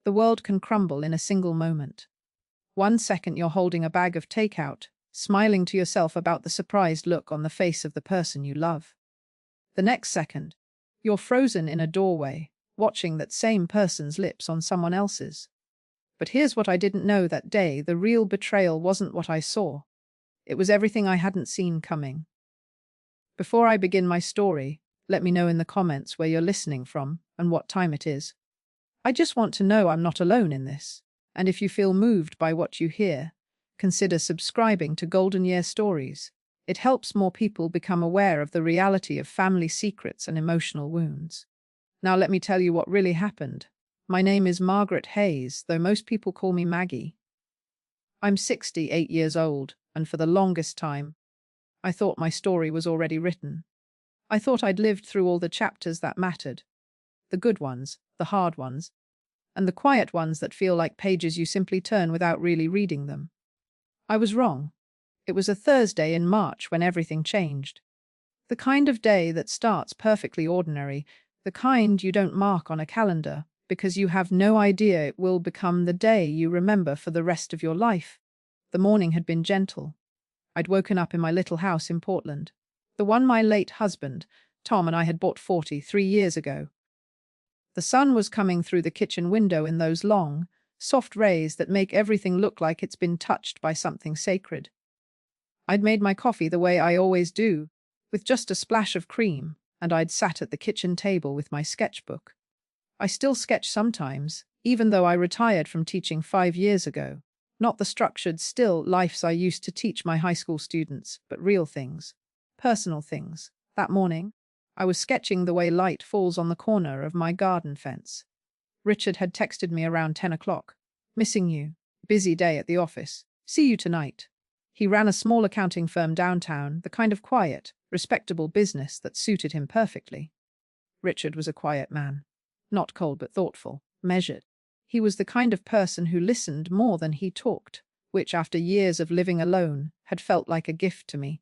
The world can crumble in a single moment. 1 second you're holding a bag of takeout, smiling to yourself about the surprised look on the face of the person you love. The next second, you're frozen in a doorway, watching that same person's lips on someone else's. But here's what I didn't know that day: the real betrayal wasn't what I saw. It was everything I hadn't seen coming. Before I begin my story, let me know in the comments where you're listening from and what time it is. I just want to know I'm not alone in this. And if you feel moved by what you hear, consider subscribing to Golden Year Stories. It helps more people become aware of the reality of family secrets and emotional wounds. Now let me tell you what really happened. My name is Margaret Hayes, though most people call me Maggie. I'm 68 years old, and for the longest time, I thought my story was already written. I thought I'd lived through all the chapters that mattered. The good ones, the hard ones, and the quiet ones that feel like pages you simply turn without really reading them. I was wrong. It was a Thursday in March when everything changed. The kind of day that starts perfectly ordinary, the kind you don't mark on a calendar, because you have no idea it will become the day you remember for the rest of your life. The morning had been gentle. I'd woken up in my little house in Portland, the one my late husband, Tom, and I had bought 43 years ago. The sun was coming through the kitchen window in those long, soft rays that make everything look like it's been touched by something sacred. I'd made my coffee the way I always do, with just a splash of cream, and I'd sat at the kitchen table with my sketchbook. I still sketch sometimes, even though I retired from teaching 5 years ago. Not the structured, still lifes I used to teach my high school students, but real things, personal things. That morning, I was sketching the way light falls on the corner of my garden fence. Richard had texted me around 10 o'clock. Missing you. Busy day at the office. See you tonight. He ran a small accounting firm downtown, the kind of quiet, respectable business that suited him perfectly. Richard was a quiet man. Not cold but thoughtful, measured. He was the kind of person who listened more than he talked, which after years of living alone had felt like a gift to me.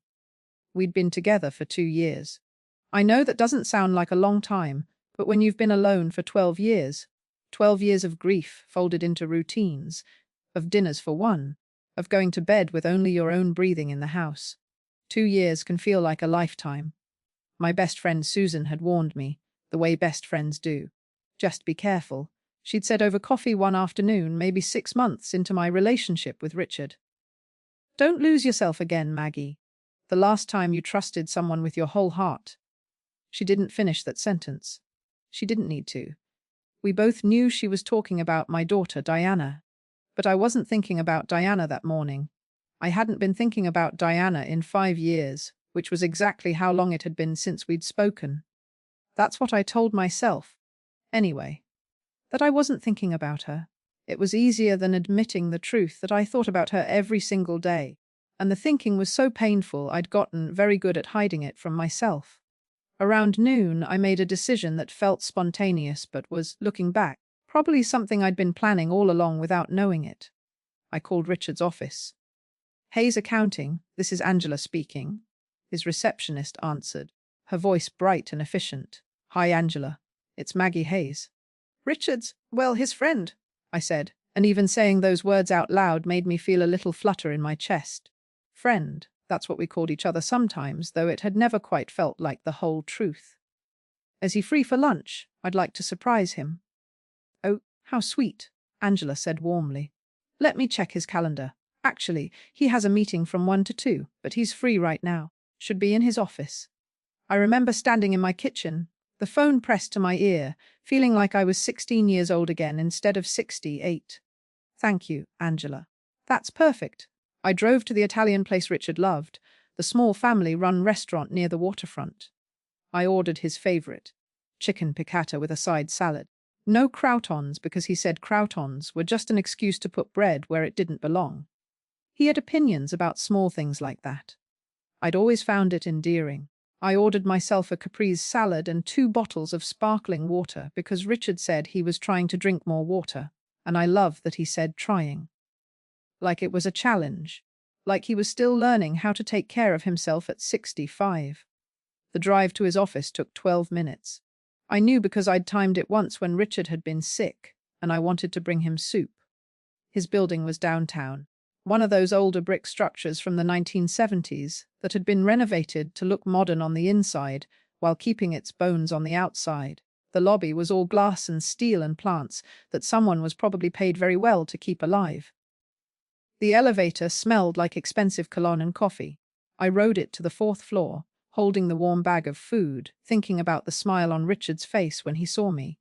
We'd been together for 2 years. I know that doesn't sound like a long time, but when you've been alone for 12 years, 12 years of grief folded into routines, of dinners for one, of going to bed with only your own breathing in the house, 2 years can feel like a lifetime. My best friend Susan had warned me, the way best friends do. Just be careful, she'd said over coffee one afternoon, maybe 6 months into my relationship with Richard. Don't lose yourself again, Maggie. The last time you trusted someone with your whole heart. She didn't finish that sentence. She didn't need to. We both knew she was talking about my daughter, Diana. But I wasn't thinking about Diana that morning. I hadn't been thinking about Diana in 5 years, which was exactly how long it had been since we'd spoken. That's what I told myself. Anyway, that I wasn't thinking about her. It was easier than admitting the truth that I thought about her every single day, and the thinking was so painful I'd gotten very good at hiding it from myself. Around noon, I made a decision that felt spontaneous but was, looking back, probably something I'd been planning all along without knowing it. I called Richard's office. Hayes Accounting, this is Angela speaking. His receptionist answered, her voice bright and efficient. Hi, Angela. It's Maggie Hayes. Richard's, well, his friend, I said, and even saying those words out loud made me feel a little flutter in my chest. Friend, that's what we called each other sometimes, though it had never quite felt like the whole truth. Is he free for lunch? I'd like to surprise him. Oh, how sweet, Angela said warmly. Let me check his calendar. Actually, he has a meeting from 1 to 2, but he's free right now. Should be in his office. I remember standing in my kitchen, the phone pressed to my ear, feeling like I was 16 years old again instead of 68. Thank you, Angela. That's perfect. I drove to the Italian place Richard loved, the small family-run restaurant near the waterfront. I ordered his favorite, chicken piccata with a side salad. No croutons, because he said croutons were just an excuse to put bread where it didn't belong. He had opinions about small things like that. I'd always found it endearing. I ordered myself a caprese salad and 2 bottles of sparkling water because Richard said he was trying to drink more water, and I love that he said trying. Like it was a challenge. Like he was still learning how to take care of himself at 65. The drive to his office took 12 minutes. I knew because I'd timed it once when Richard had been sick, and I wanted to bring him soup. His building was downtown, one of those older brick structures from the 1970s that had been renovated to look modern on the inside while keeping its bones on the outside. The lobby was all glass and steel and plants that someone was probably paid very well to keep alive. The elevator smelled like expensive cologne and coffee. I rode it to the 4th floor, holding the warm bag of food, thinking about the smile on Richard's face when he saw me.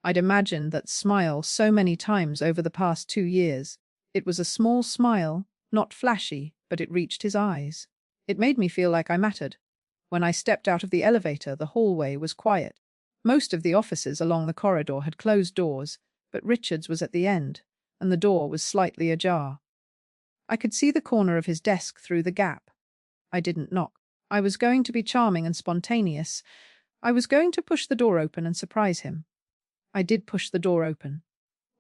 I'd imagined that smile so many times over the past 2 years. It was a small smile, not flashy, but it reached his eyes. It made me feel like I mattered. When I stepped out of the elevator, the hallway was quiet. Most of the offices along the corridor had closed doors, but Richard's was at the end, and the door was slightly ajar. I could see the corner of his desk through the gap. I didn't knock. I was going to be charming and spontaneous. I was going to push the door open and surprise him. I did push the door open.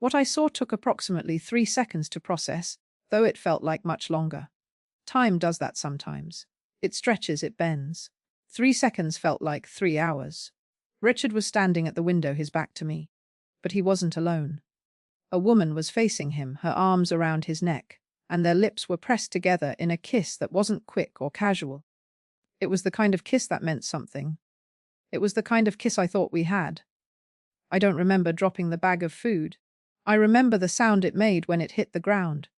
What I saw took approximately 3 seconds to process, though it felt like much longer. Time does that sometimes. It stretches, it bends. 3 seconds felt like 3 hours. Richard was standing at the window, his back to me. But he wasn't alone. A woman was facing him, her arms around his neck, and their lips were pressed together in a kiss that wasn't quick or casual. It was the kind of kiss that meant something. It was the kind of kiss I thought we had. I don't remember dropping the bag of food. I remember the sound it made when it hit the ground.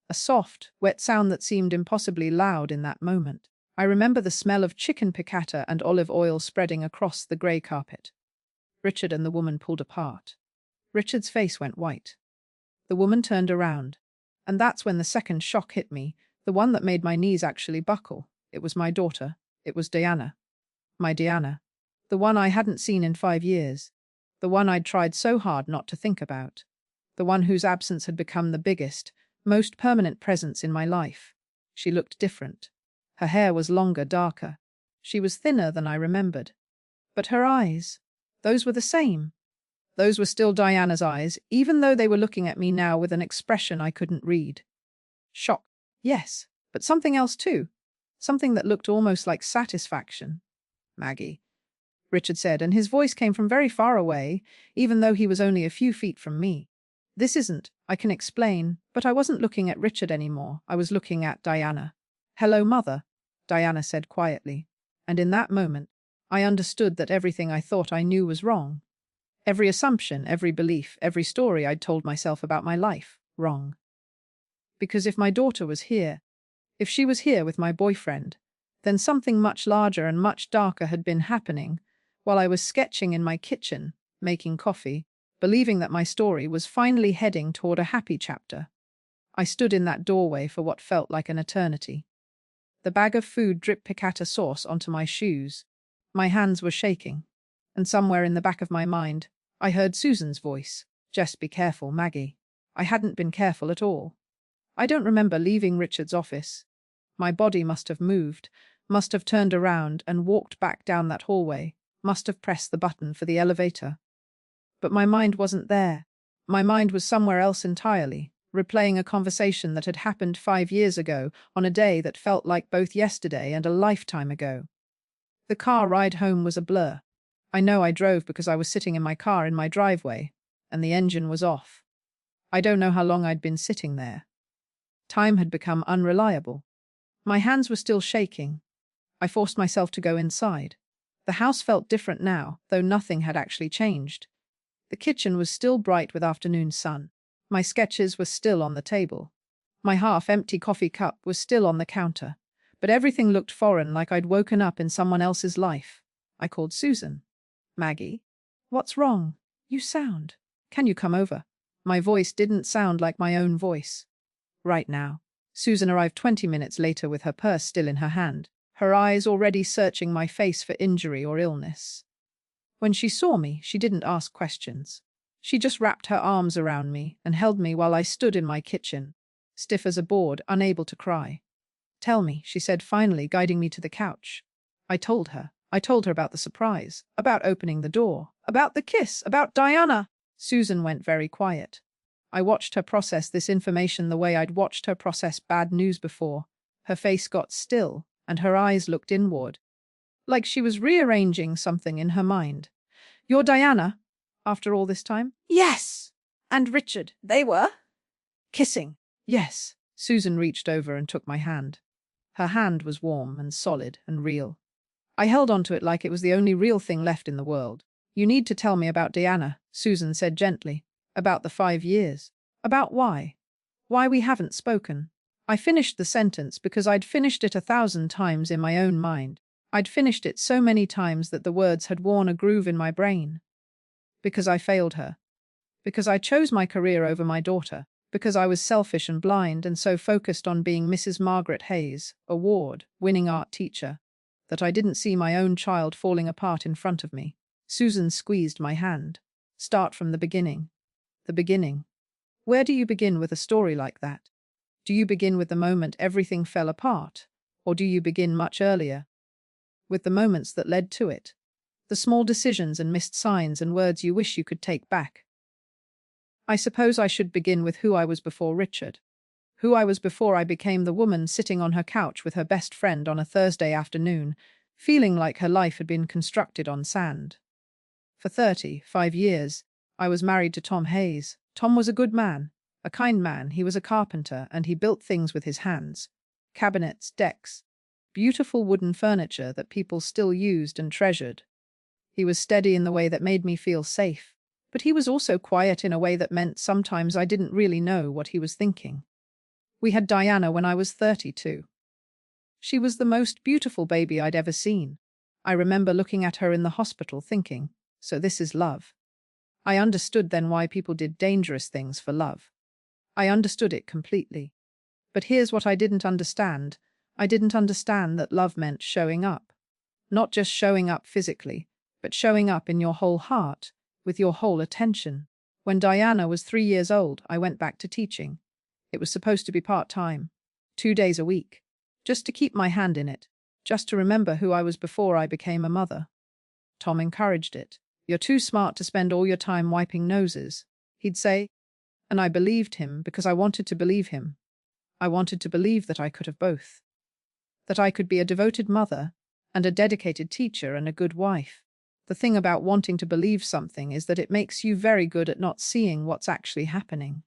A soft, wet sound that seemed impossibly loud in that moment. I remember the smell of chicken piccata and olive oil spreading across the grey carpet. Richard and the woman pulled apart. Richard's face went white. The woman turned around. And that's when the second shock hit me, the one that made my knees actually buckle. It was my daughter. It was Diana. My Diana. The one I hadn't seen in 5 years. The one I'd tried so hard not to think about. The one whose absence had become the biggest, most permanent presence in my life. She looked different. Her hair was longer, darker. She was thinner than I remembered. But her eyes, those were the same. Those were still Diana's eyes, even though they were looking at me now with an expression I couldn't read. Shock, yes, but something else too. Something that looked almost like satisfaction. Maggie, Richard said, and his voice came from very far away, even though he was only a few feet from me. This isn't, I can explain, but I wasn't looking at Richard anymore. I was looking at Diana. Hello, Mother, Diana said quietly. And in that moment, I understood that everything I thought I knew was wrong. Every assumption, every belief, every story I'd told myself about my life, wrong. Because if my daughter was here, if she was here with my boyfriend, then something much larger and much darker had been happening while I was sketching in my kitchen, making coffee, believing that my story was finally heading toward a happy chapter. I stood in that doorway for what felt like an eternity. The bag of food dripped piccata sauce onto my shoes. My hands were shaking. And somewhere in the back of my mind, I heard Susan's voice. Just be careful, Maggie. I hadn't been careful at all. I don't remember leaving Richard's office. My body must have moved, must have turned around and walked back down that hallway, must have pressed the button for the elevator. But my mind wasn't there. My mind was somewhere else entirely, replaying a conversation that had happened 5 years ago on a day that felt like both yesterday and a lifetime ago. The car ride home was a blur. I know I drove because I was sitting in my car in my driveway, and the engine was off. I don't know how long I'd been sitting there. Time had become unreliable. My hands were still shaking. I forced myself to go inside. The house felt different now, though nothing had actually changed. The kitchen was still bright with afternoon sun. My sketches were still on the table. My half-empty coffee cup was still on the counter. But everything looked foreign, like I'd woken up in someone else's life. I called Susan. Maggie? What's wrong? You sound. Can you come over? My voice didn't sound like my own voice. Right now. Susan arrived 20 minutes later with her purse still in her hand, her eyes already searching my face for injury or illness. When she saw me, she didn't ask questions. She just wrapped her arms around me and held me while I stood in my kitchen, stiff as a board, unable to cry. Tell me, she said finally, guiding me to the couch. I told her about the surprise, about opening the door, about the kiss, about Diana. Susan went very quiet. I watched her process this information the way I'd watched her process bad news before. Her face got still, and her eyes looked inward, like she was rearranging something in her mind. You're Diana? After all this time? Yes! And Richard, they were? Kissing. Yes. Susan reached over and took my hand. Her hand was warm and solid and real. I held onto it like it was the only real thing left in the world. You need to tell me about Diana, Susan said gently. About the 5 years. About why? Why we haven't spoken. I finished the sentence because I'd finished it 1,000 times in my own mind. I'd finished it so many times that the words had worn a groove in my brain. Because I failed her. Because I chose my career over my daughter. Because I was selfish and blind and so focused on being Mrs. Margaret Hayes, award-winning art teacher, that I didn't see my own child falling apart in front of me. Susan squeezed my hand. Start from the beginning. The beginning. Where do you begin with a story like that? Do you begin with the moment everything fell apart? Or do you begin much earlier? With the moments that led to it. The small decisions and missed signs and words you wish you could take back. I suppose I should begin with who I was before Richard. Who I was before I became the woman sitting on her couch with her best friend on a Thursday afternoon, feeling like her life had been constructed on sand. For 35 years, I was married to Tom Hayes. Tom was a good man, a kind man. He was a carpenter and he built things with his hands. Cabinets, decks, beautiful wooden furniture that people still used and treasured. He was steady in the way that made me feel safe, but he was also quiet in a way that meant sometimes I didn't really know what he was thinking. We had Diana when I was 32. She was the most beautiful baby I'd ever seen. I remember looking at her in the hospital thinking, so this is love. I understood then why people did dangerous things for love. I understood it completely. But here's what I didn't understand. I didn't understand that love meant showing up. Not just showing up physically, but showing up in your whole heart, with your whole attention. When Diana was 3 years old, I went back to teaching. It was supposed to be part-time, 2 days a week, just to keep my hand in it, just to remember who I was before I became a mother. Tom encouraged it. You're too smart to spend all your time wiping noses, he'd say. And I believed him because I wanted to believe him. I wanted to believe that I could have both. That I could be a devoted mother and a dedicated teacher and a good wife. The thing about wanting to believe something is that it makes you very good at not seeing what's actually happening.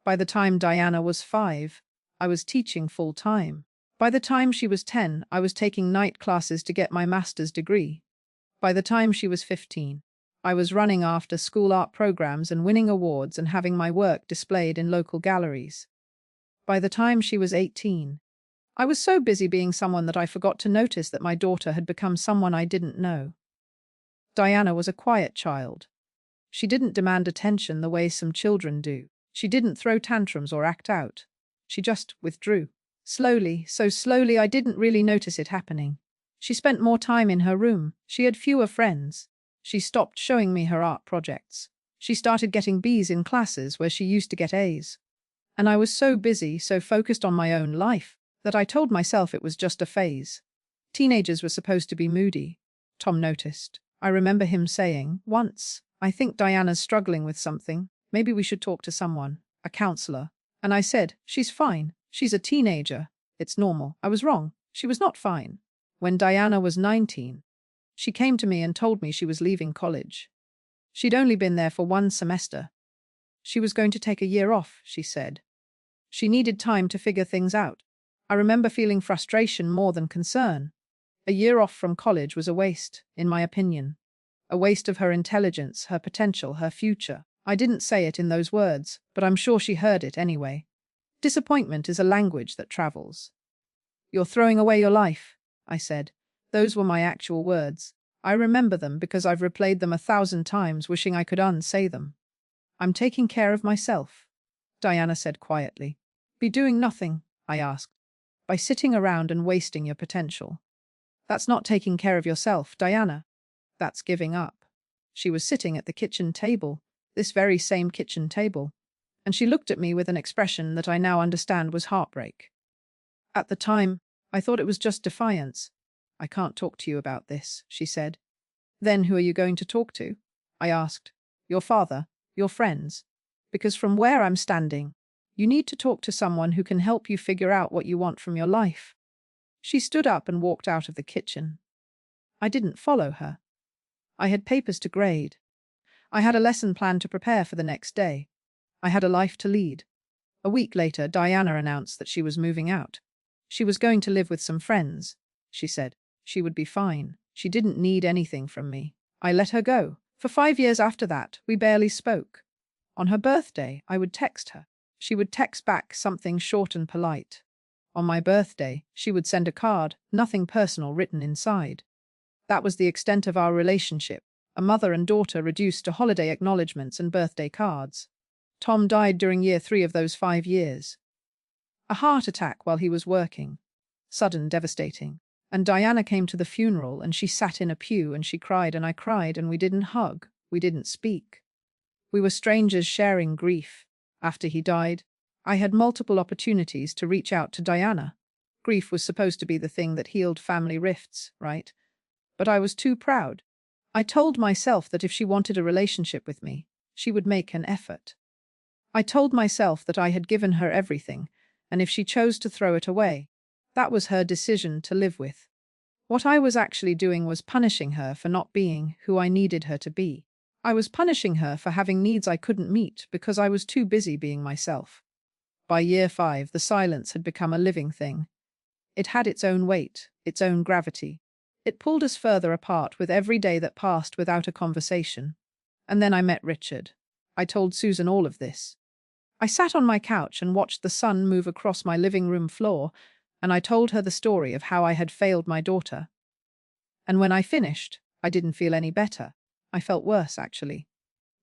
By the time Diana was 5, I was teaching full-time. By the time she was 10, I was taking night classes to get my master's degree. By the time she was 15, I was running after-school art programs and winning awards and having my work displayed in local galleries. By the time she was 18, I was so busy being someone that I forgot to notice that my daughter had become someone I didn't know. Diana was a quiet child. She didn't demand attention the way some children do. She didn't throw tantrums or act out. She just withdrew. Slowly, so slowly I didn't really notice it happening. She spent more time in her room. She had fewer friends. She stopped showing me her art projects. She started getting B's in classes where she used to get A's. And I was so busy, so focused on my own life, that I told myself it was just a phase. Teenagers were supposed to be moody. Tom noticed. I remember him saying, once, I think Diana's struggling with something. Maybe we should talk to someone, a counselor. And I said, she's fine. She's a teenager. It's normal. I was wrong. She was not fine. When Diana was 19, she came to me and told me she was leaving college. She'd only been there for 1 semester. She was going to take a year off, she said. She needed time to figure things out. I remember feeling frustration more than concern. A year off from college was a waste, in my opinion. A waste of her intelligence, her potential, her future. I didn't say it in those words, but I'm sure she heard it anyway. Disappointment is a language that travels. You're throwing away your life, I said. Those were my actual words. I remember them because I've replayed them 1,000 times, wishing I could unsay them. I'm taking care of myself, Diana said quietly. Be doing nothing, I asked. By sitting around and wasting your potential. That's not taking care of yourself, Diana. That's giving up. She was sitting at the kitchen table, this very same kitchen table, and she looked at me with an expression that I now understand was heartbreak. At the time, I thought it was just defiance. I can't talk to you about this, she said. Then who are you going to talk to? I asked. Your father, your friends. Because from where I'm standing, you need to talk to someone who can help you figure out what you want from your life. She stood up and walked out of the kitchen. I didn't follow her. I had papers to grade. I had a lesson planned to prepare for the next day. I had a life to lead. A week later, Diana announced that she was moving out. She was going to live with some friends. She said she would be fine. She didn't need anything from me. I let her go. For 5 years after that, we barely spoke. On her birthday, I would text her. She would text back something short and polite. On my birthday, she would send a card, nothing personal written inside. That was the extent of our relationship, a mother and daughter reduced to holiday acknowledgements and birthday cards. Tom died during year 3 of those 5 years. A heart attack while he was working. Sudden, devastating. And Diana came to the funeral and she sat in a pew and she cried and I cried and we didn't hug, we didn't speak. We were strangers sharing grief. After he died, I had multiple opportunities to reach out to Diana. Grief was supposed to be the thing that healed family rifts, right? But I was too proud. I told myself that if she wanted a relationship with me, she would make an effort. I told myself that I had given her everything, and if she chose to throw it away, that was her decision to live with. What I was actually doing was punishing her for not being who I needed her to be. I was punishing her for having needs I couldn't meet because I was too busy being myself. By year 5, the silence had become a living thing. It had its own weight, its own gravity. It pulled us further apart with every day that passed without a conversation. And then I met Richard. I told Susan all of this. I sat on my couch and watched the sun move across my living room floor, and I told her the story of how I had failed my daughter. And when I finished, I didn't feel any better. I felt worse, actually.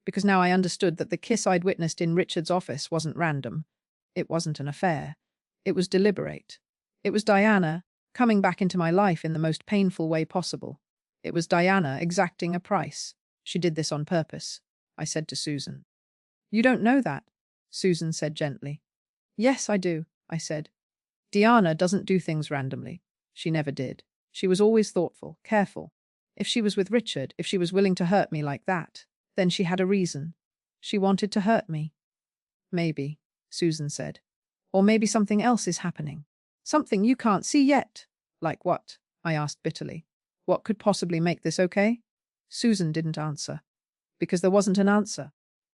Because now I understood that the kiss I'd witnessed in Richard's office wasn't random. It wasn't an affair. It was deliberate. It was Diana coming back into my life in the most painful way possible. It was Diana exacting a price. She did this on purpose, I said to Susan. You don't know that, Susan said gently. Yes, I do, I said. Diana doesn't do things randomly. She never did. She was always thoughtful, careful. If she was with Richard, if she was willing to hurt me like that, then she had a reason. She wanted to hurt me. Maybe, Susan said. Or maybe something else is happening. Something you can't see yet. Like what? I asked bitterly. What could possibly make this okay? Susan didn't answer. Because there wasn't an answer.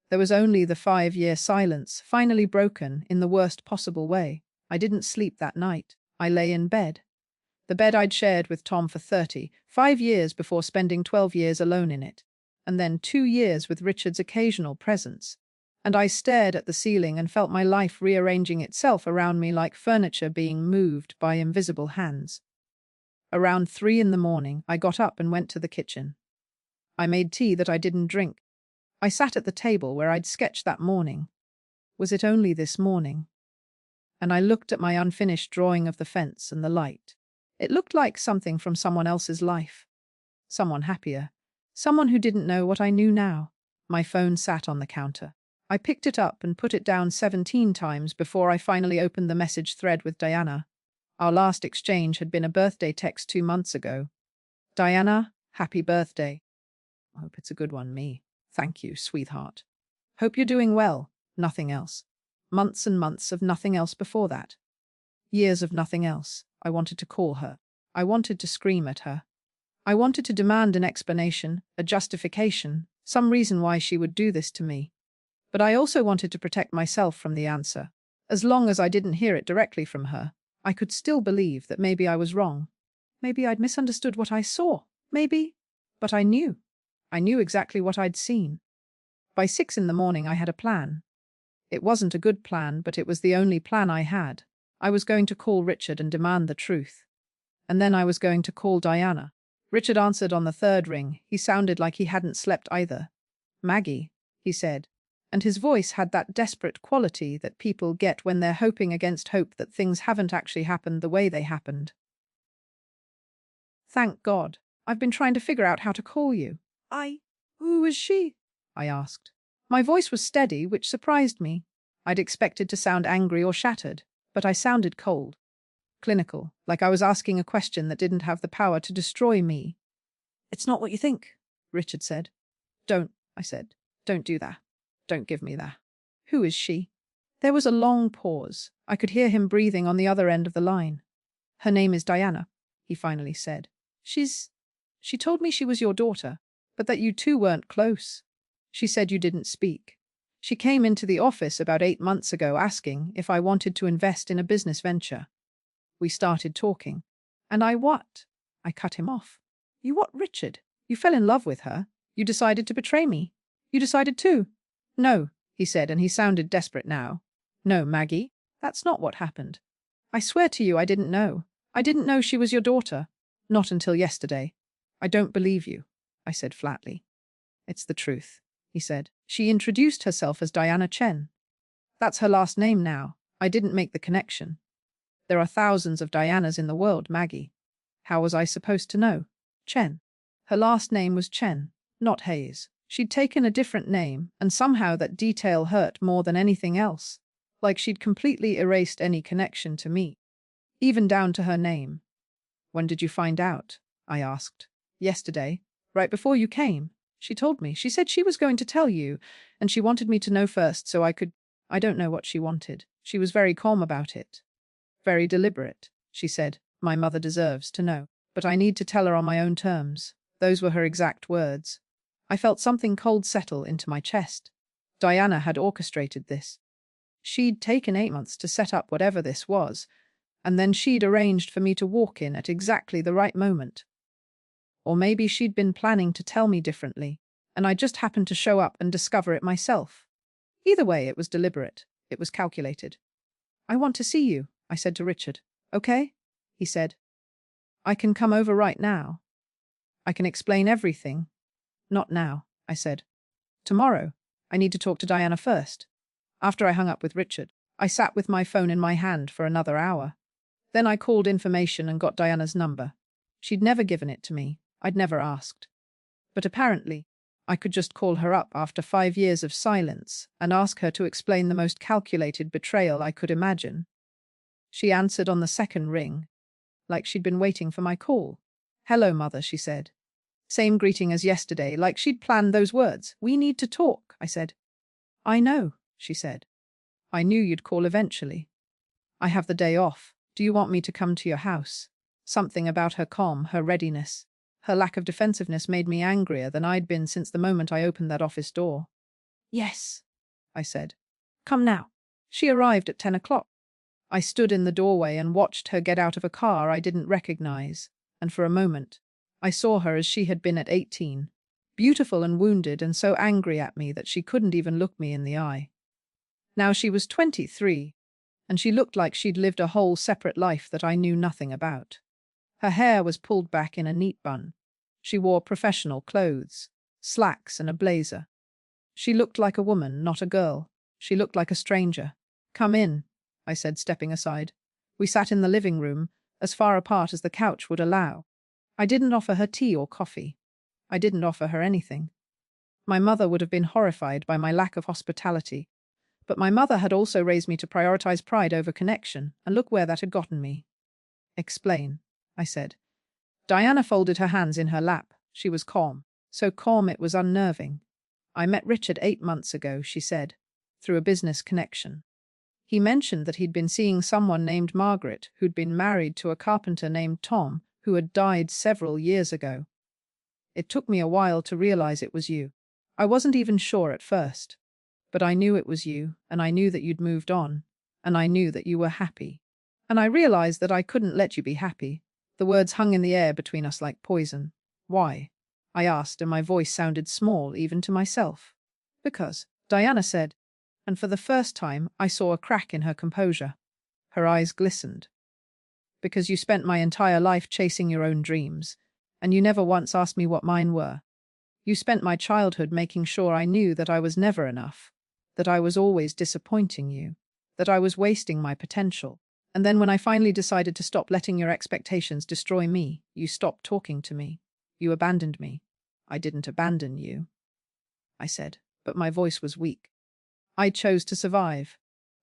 There was only the 5-year silence, finally broken in the worst possible way. I didn't sleep that night. I lay in bed. The bed I'd shared with Tom for 5 years before spending 12 years alone in it. And then 2 years with Richard's occasional presence. And I stared at the ceiling and felt my life rearranging itself around me like furniture being moved by invisible hands. Around 3 in the morning, I got up and went to the kitchen. I made tea that I didn't drink. I sat at the table where I'd sketched that morning. Was it only this morning? And I looked at my unfinished drawing of the fence and the light. It looked like something from someone else's life. Someone happier. Someone who didn't know what I knew now. My phone sat on the counter. I picked it up and put it down 17 times before I finally opened the message thread with Diana. Our last exchange had been a birthday text 2 months ago. Diana, happy birthday. I hope it's a good one, me. Thank you, sweetheart. Hope you're doing well. Nothing else. Months and months of nothing else before that. Years of nothing else. I wanted to call her. I wanted to scream at her. I wanted to demand an explanation, a justification, some reason why she would do this to me. But I also wanted to protect myself from the answer. As long as I didn't hear it directly from her, I could still believe that maybe I was wrong. Maybe I'd misunderstood what I saw. Maybe. But I knew. I knew exactly what I'd seen. By 6 in the morning, I had a plan. It wasn't a good plan, but it was the only plan I had. I was going to call Richard and demand the truth. And then I was going to call Diana. Richard answered on the 3rd ring. He sounded like he hadn't slept either. Maggie, he said. And his voice had that desperate quality that people get when they're hoping against hope that things haven't actually happened the way they happened. Thank God. I've been trying to figure out how to call you. Who is she? I asked. My voice was steady, which surprised me. I'd expected to sound angry or shattered, but I sounded cold. Clinical, like I was asking a question that didn't have the power to destroy me. It's not what you think, Richard said. Don't, I said. Don't do that. Don't give me that. Who is she? There was a long pause. I could hear him breathing on the other end of the line. Her name is Diana, he finally said. She told me she was your daughter, but that you two weren't close. She said you didn't speak. She came into the office about 8 months ago asking if I wanted to invest in a business venture. We started talking. And I what? I cut him off. You what, Richard? You fell in love with her. You decided to betray me. You decided to. No, he said, and he sounded desperate now. No, Maggie, that's not what happened. I swear to you I didn't know. I didn't know she was your daughter. Not until yesterday. I don't believe you, I said flatly. It's the truth, he said. She introduced herself as Diana Chen. That's her last name now. I didn't make the connection. There are thousands of Dianas in the world, Maggie. How was I supposed to know? Chen. Her last name was Chen, not Hayes. She'd taken a different name, and somehow that detail hurt more than anything else. Like she'd completely erased any connection to me. Even down to her name. When did you find out? I asked. Yesterday, right before you came. She told me. She said she was going to tell you, and she wanted me to know first so I could… I don't know what she wanted. She was very calm about it. Very deliberate, she said. My mother deserves to know. But I need to tell her on my own terms. Those were her exact words. I felt something cold settle into my chest. Diana had orchestrated this. She'd taken 8 months to set up whatever this was, and then she'd arranged for me to walk in at exactly the right moment. Or maybe she'd been planning to tell me differently, and I just happened to show up and discover it myself. Either way, it was deliberate. It was calculated. I want to see you, I said to Richard. Okay? He said. I can come over right now. I can explain everything. Not now, I said. Tomorrow. I need to talk to Diana first. After I hung up with Richard, I sat with my phone in my hand for another hour. Then I called information and got Diana's number. She'd never given it to me. I'd never asked. But apparently, I could just call her up after 5 years of silence and ask her to explain the most calculated betrayal I could imagine. She answered on the second ring, like she'd been waiting for my call. Hello, Mother, she said. Same greeting as yesterday, like she'd planned those words. We need to talk, I said. I know, she said. I knew you'd call eventually. I have the day off. Do you want me to come to your house? Something about her calm, her readiness, her lack of defensiveness made me angrier than I'd been since the moment I opened that office door. Yes, I said. Come now. She arrived at 10 o'clock. I stood in the doorway and watched her get out of a car I didn't recognize, and for a moment, I saw her as she had been at 18, beautiful and wounded and so angry at me that she couldn't even look me in the eye. Now she was 23, and she looked like she'd lived a whole separate life that I knew nothing about. Her hair was pulled back in a neat bun. She wore professional clothes, slacks and a blazer. She looked like a woman, not a girl. She looked like a stranger. Come in, I said, stepping aside. We sat in the living room, as far apart as the couch would allow. I didn't offer her tea or coffee. I didn't offer her anything. My mother would have been horrified by my lack of hospitality, but my mother had also raised me to prioritize pride over connection, and look where that had gotten me. Explain, I said. Diana folded her hands in her lap. She was calm, so calm it was unnerving. I met Richard 8 months ago, she said, through a business connection. He mentioned that he'd been seeing someone named Margaret who'd been married to a carpenter named Tom who had died several years ago. It took me a while to realize it was you. I wasn't even sure at first. But I knew it was you, and I knew that you'd moved on, and I knew that you were happy. And I realized that I couldn't let you be happy. The words hung in the air between us like poison. Why? I asked, and my voice sounded small even to myself. Because, Diana said, and for the first time I saw a crack in her composure. Her eyes glistened. Because you spent my entire life chasing your own dreams, and you never once asked me what mine were. You spent my childhood making sure I knew that I was never enough, that I was always disappointing you, that I was wasting my potential. And then when I finally decided to stop letting your expectations destroy me, you stopped talking to me. You abandoned me. I didn't abandon you, I said, but my voice was weak. I chose to survive,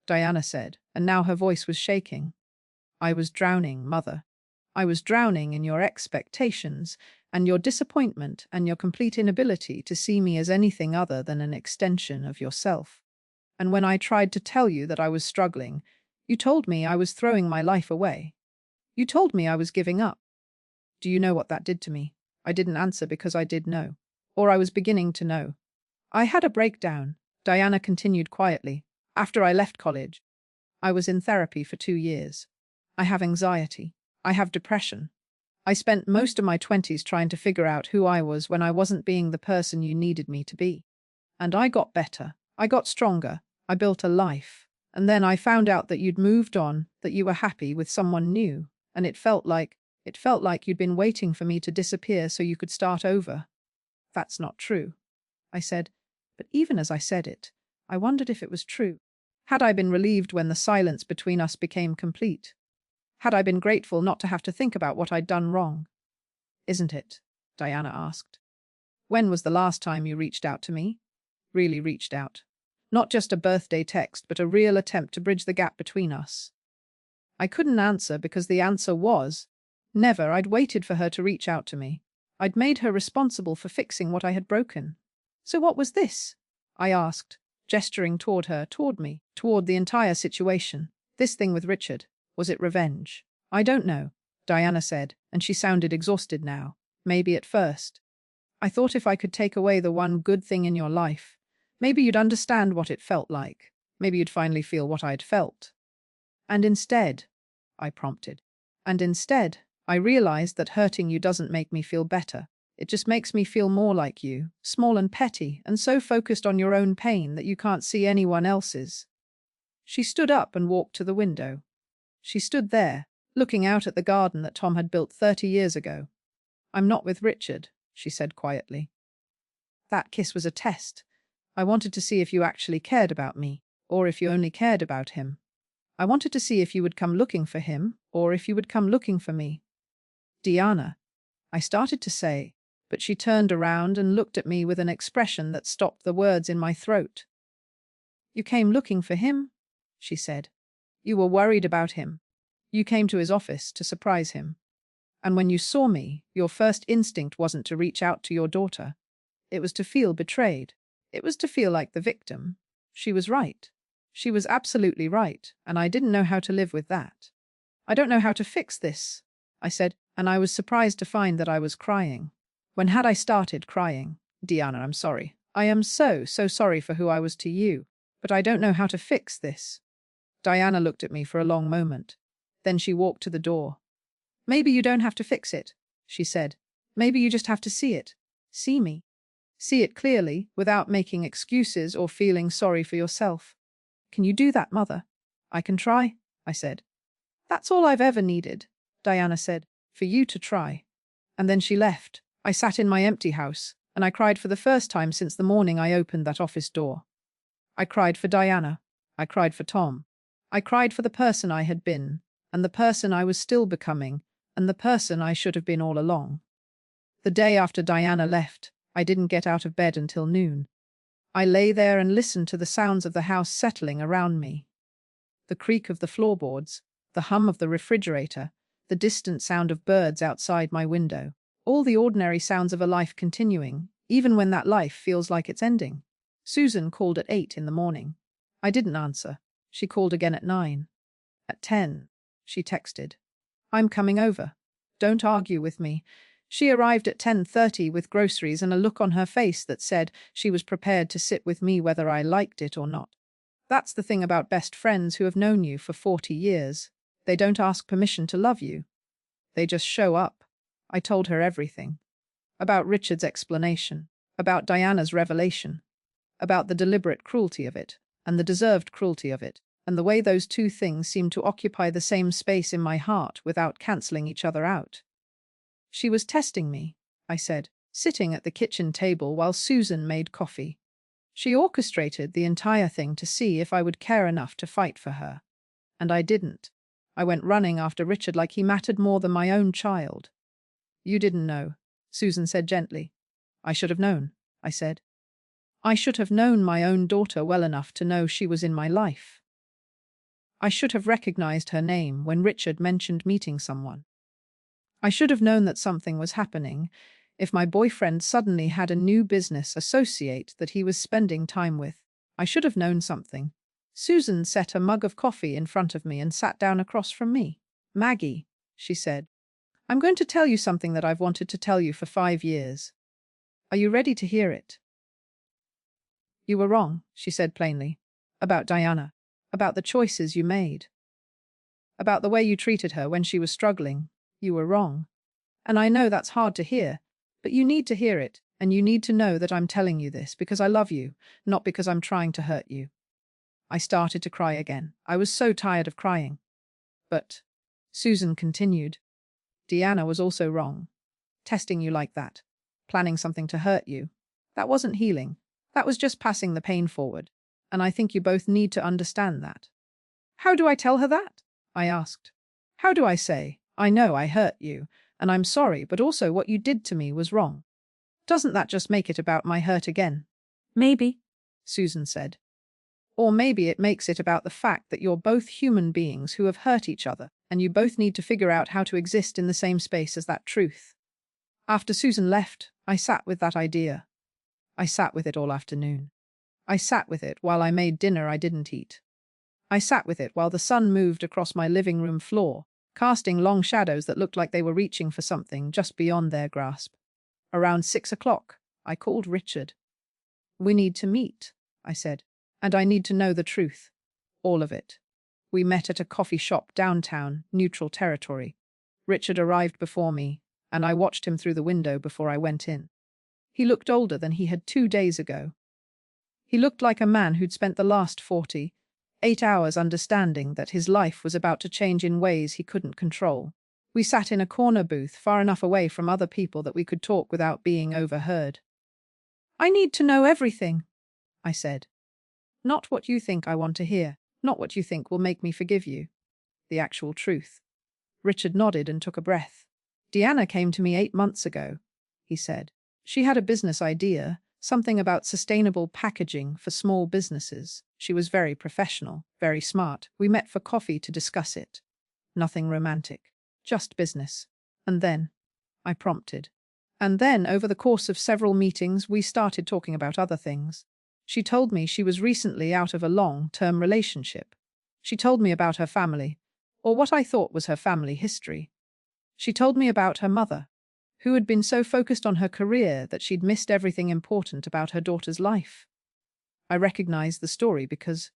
Diana said, and now her voice was shaking. I was drowning, Mother. I was drowning in your expectations and your disappointment and your complete inability to see me as anything other than an extension of yourself. And when I tried to tell you that I was struggling, you told me I was throwing my life away. You told me I was giving up. Do you know what that did to me? I didn't answer because I did know. Or I was beginning to know. I had a breakdown, Diana continued quietly. After I left college, I was in therapy for 2 years. I have anxiety. I have depression. I spent most of my 20s trying to figure out who I was when I wasn't being the person you needed me to be. And I got better. I got stronger. I built a life. And then I found out that you'd moved on, that you were happy with someone new, and it felt like you'd been waiting for me to disappear so you could start over. That's not true, I said, but even as I said it, I wondered if it was true. Had I been relieved when the silence between us became complete? Had I been grateful not to have to think about what I'd done wrong? Isn't it? Diana asked. When was the last time you reached out to me? Really reached out. Not just a birthday text, but a real attempt to bridge the gap between us. I couldn't answer because the answer was never. I'd waited for her to reach out to me. I'd made her responsible for fixing what I had broken. So what was this? I asked, gesturing toward her, toward me, toward the entire situation. This thing with Richard. Was it revenge? I don't know, Diana said, and she sounded exhausted now. Maybe at first. I thought if I could take away the one good thing in your life, maybe you'd understand what it felt like. Maybe you'd finally feel what I'd felt. And instead, I prompted. And instead, I realized that hurting you doesn't make me feel better. It just makes me feel more like you, small and petty, and so focused on your own pain that you can't see anyone else's. She stood up and walked to the window. She stood there, looking out at the garden that Tom had built 30 years ago. I'm not with Richard, she said quietly. That kiss was a test. I wanted to see if you actually cared about me, or if you only cared about him. I wanted to see if you would come looking for him, or if you would come looking for me. Diana, I started to say, but she turned around and looked at me with an expression that stopped the words in my throat. You came looking for him? She said. You were worried about him. You came to his office to surprise him. And when you saw me, your first instinct wasn't to reach out to your daughter. It was to feel betrayed. It was to feel like the victim. She was right. She was absolutely right, and I didn't know how to live with that. I don't know how to fix this, I said, and I was surprised to find that I was crying. When had I started crying? Diana, I'm sorry. I am so sorry for who I was to you, but I don't know how to fix this. Diana looked at me for a long moment. Then she walked to the door. Maybe you don't have to fix it, she said. Maybe you just have to see it. See me. See it clearly, without making excuses or feeling sorry for yourself. Can you do that, Mother? I can try, I said. That's all I've ever needed, Diana said, for you to try. And then she left. I sat in my empty house, and I cried for the first time since the morning I opened that office door. I cried for Diana. I cried for Tom. I cried for the person I had been, and the person I was still becoming, and the person I should have been all along. The day after Diana left, I didn't get out of bed until noon. I lay there and listened to the sounds of the house settling around me. The creak of the floorboards, the hum of the refrigerator, the distant sound of birds outside my window, all the ordinary sounds of a life continuing, even when that life feels like it's ending. Susan called at 8 in the morning. I didn't answer. She called again at 9. At 10, she texted. I'm coming over. Don't argue with me. She arrived at 10:30 with groceries and a look on her face that said she was prepared to sit with me whether I liked it or not. That's the thing about best friends who have known you for 40 years. They don't ask permission to love you. They just show up. I told her everything. About Richard's explanation. About Diana's revelation. About the deliberate cruelty of it, and the deserved cruelty of it, and the way those two things seemed to occupy the same space in my heart without cancelling each other out. She was testing me, I said, sitting at the kitchen table while Susan made coffee. She orchestrated the entire thing to see if I would care enough to fight for her. And I didn't. I went running after Richard like he mattered more than my own child. You didn't know, Susan said gently. I should have known, I said. I should have known my own daughter well enough to know she was in my life. I should have recognized her name when Richard mentioned meeting someone. I should have known that something was happening if my boyfriend suddenly had a new business associate that he was spending time with. I should have known something. Susan set a mug of coffee in front of me and sat down across from me. Maggie, she said, I'm going to tell you something that I've wanted to tell you for 5 years. Are you ready to hear it? You were wrong, she said plainly. About Diana. About the choices you made. About the way you treated her when she was struggling. You were wrong. And I know that's hard to hear, but you need to hear it, and you need to know that I'm telling you this because I love you, not because I'm trying to hurt you. I started to cry again. I was so tired of crying. But, Susan continued, Diana was also wrong. Testing you like that. Planning something to hurt you. That wasn't healing. That was just passing the pain forward. And I think you both need to understand that. How do I tell her that? I asked. How do I say, I know I hurt you, and I'm sorry, but also what you did to me was wrong? Doesn't that just make it about my hurt again? Maybe, Susan said. Or maybe it makes it about the fact that you're both human beings who have hurt each other, and you both need to figure out how to exist in the same space as that truth. After Susan left, I sat with that idea. I sat with it all afternoon. I sat with it while I made dinner I didn't eat. I sat with it while the sun moved across my living room floor, casting long shadows that looked like they were reaching for something just beyond their grasp. Around 6 o'clock, I called Richard. We need to meet, I said, and I need to know the truth. All of it. We met at a coffee shop downtown, neutral territory. Richard arrived before me, and I watched him through the window before I went in. He looked older than he had 2 days ago. He looked like a man who'd spent the last 48 hours understanding that his life was about to change in ways he couldn't control. We sat in a corner booth far enough away from other people that we could talk without being overheard. I need to know everything, I said. Not what you think I want to hear, not what you think will make me forgive you. The actual truth. Richard nodded and took a breath. Diana came to me 8 months ago, he said. She had a business idea, something about sustainable packaging for small businesses. She was very professional, very smart. We met for coffee to discuss it. Nothing romantic, just business. And then, I prompted. And then, over the course of several meetings, we started talking about other things. She told me she was recently out of a long-term relationship. She told me about her family, or what I thought was her family history. She told me about her mother, who had been so focused on her career that she'd missed everything important about her daughter's life. I recognized the story because,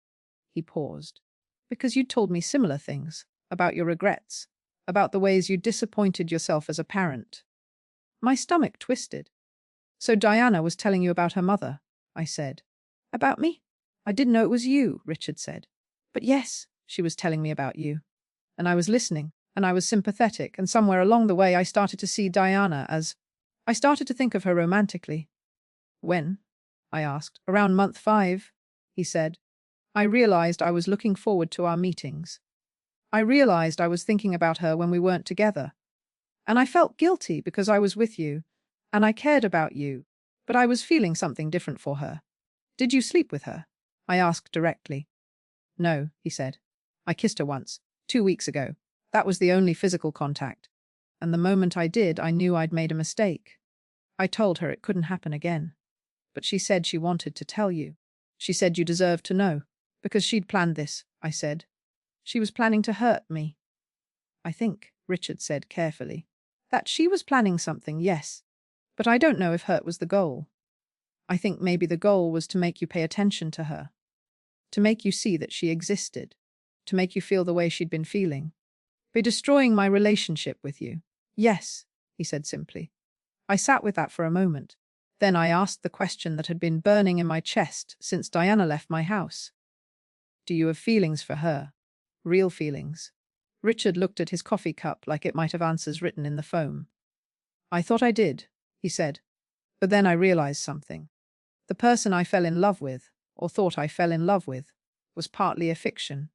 he paused, because you'd told me similar things, about your regrets, about the ways you disappointed yourself as a parent. My stomach twisted. So Diana was telling you about her mother, I said. About me? I didn't know it was you, Richard said. But yes, she was telling me about you. And I was listening, and I was sympathetic, and somewhere along the way I started to see Diana as... I started to think of her romantically. When? I asked. Around month 5, he said. I realized I was looking forward to our meetings. I realized I was thinking about her when we weren't together. And I felt guilty because I was with you, and I cared about you, but I was feeling something different for her. Did you sleep with her? I asked directly. No, he said. I kissed her once, 2 weeks ago. That was the only physical contact. And the moment I did, I knew I'd made a mistake. I told her it couldn't happen again. But she said she wanted to tell you. She said you deserved to know, because she'd planned this, I said. She was planning to hurt me. I think, Richard said carefully, that she was planning something, yes. But I don't know if hurt was the goal. I think maybe the goal was to make you pay attention to her. To make you see that she existed. To make you feel the way she'd been feeling. By destroying my relationship with you. Yes, he said simply. I sat with that for a moment. Then I asked the question that had been burning in my chest since Diana left my house. Do you have feelings for her? Real feelings? Richard looked at his coffee cup like it might have answers written in the foam. I thought I did, he said. But then I realized something. The person I fell in love with, or thought I fell in love with, was partly a fiction.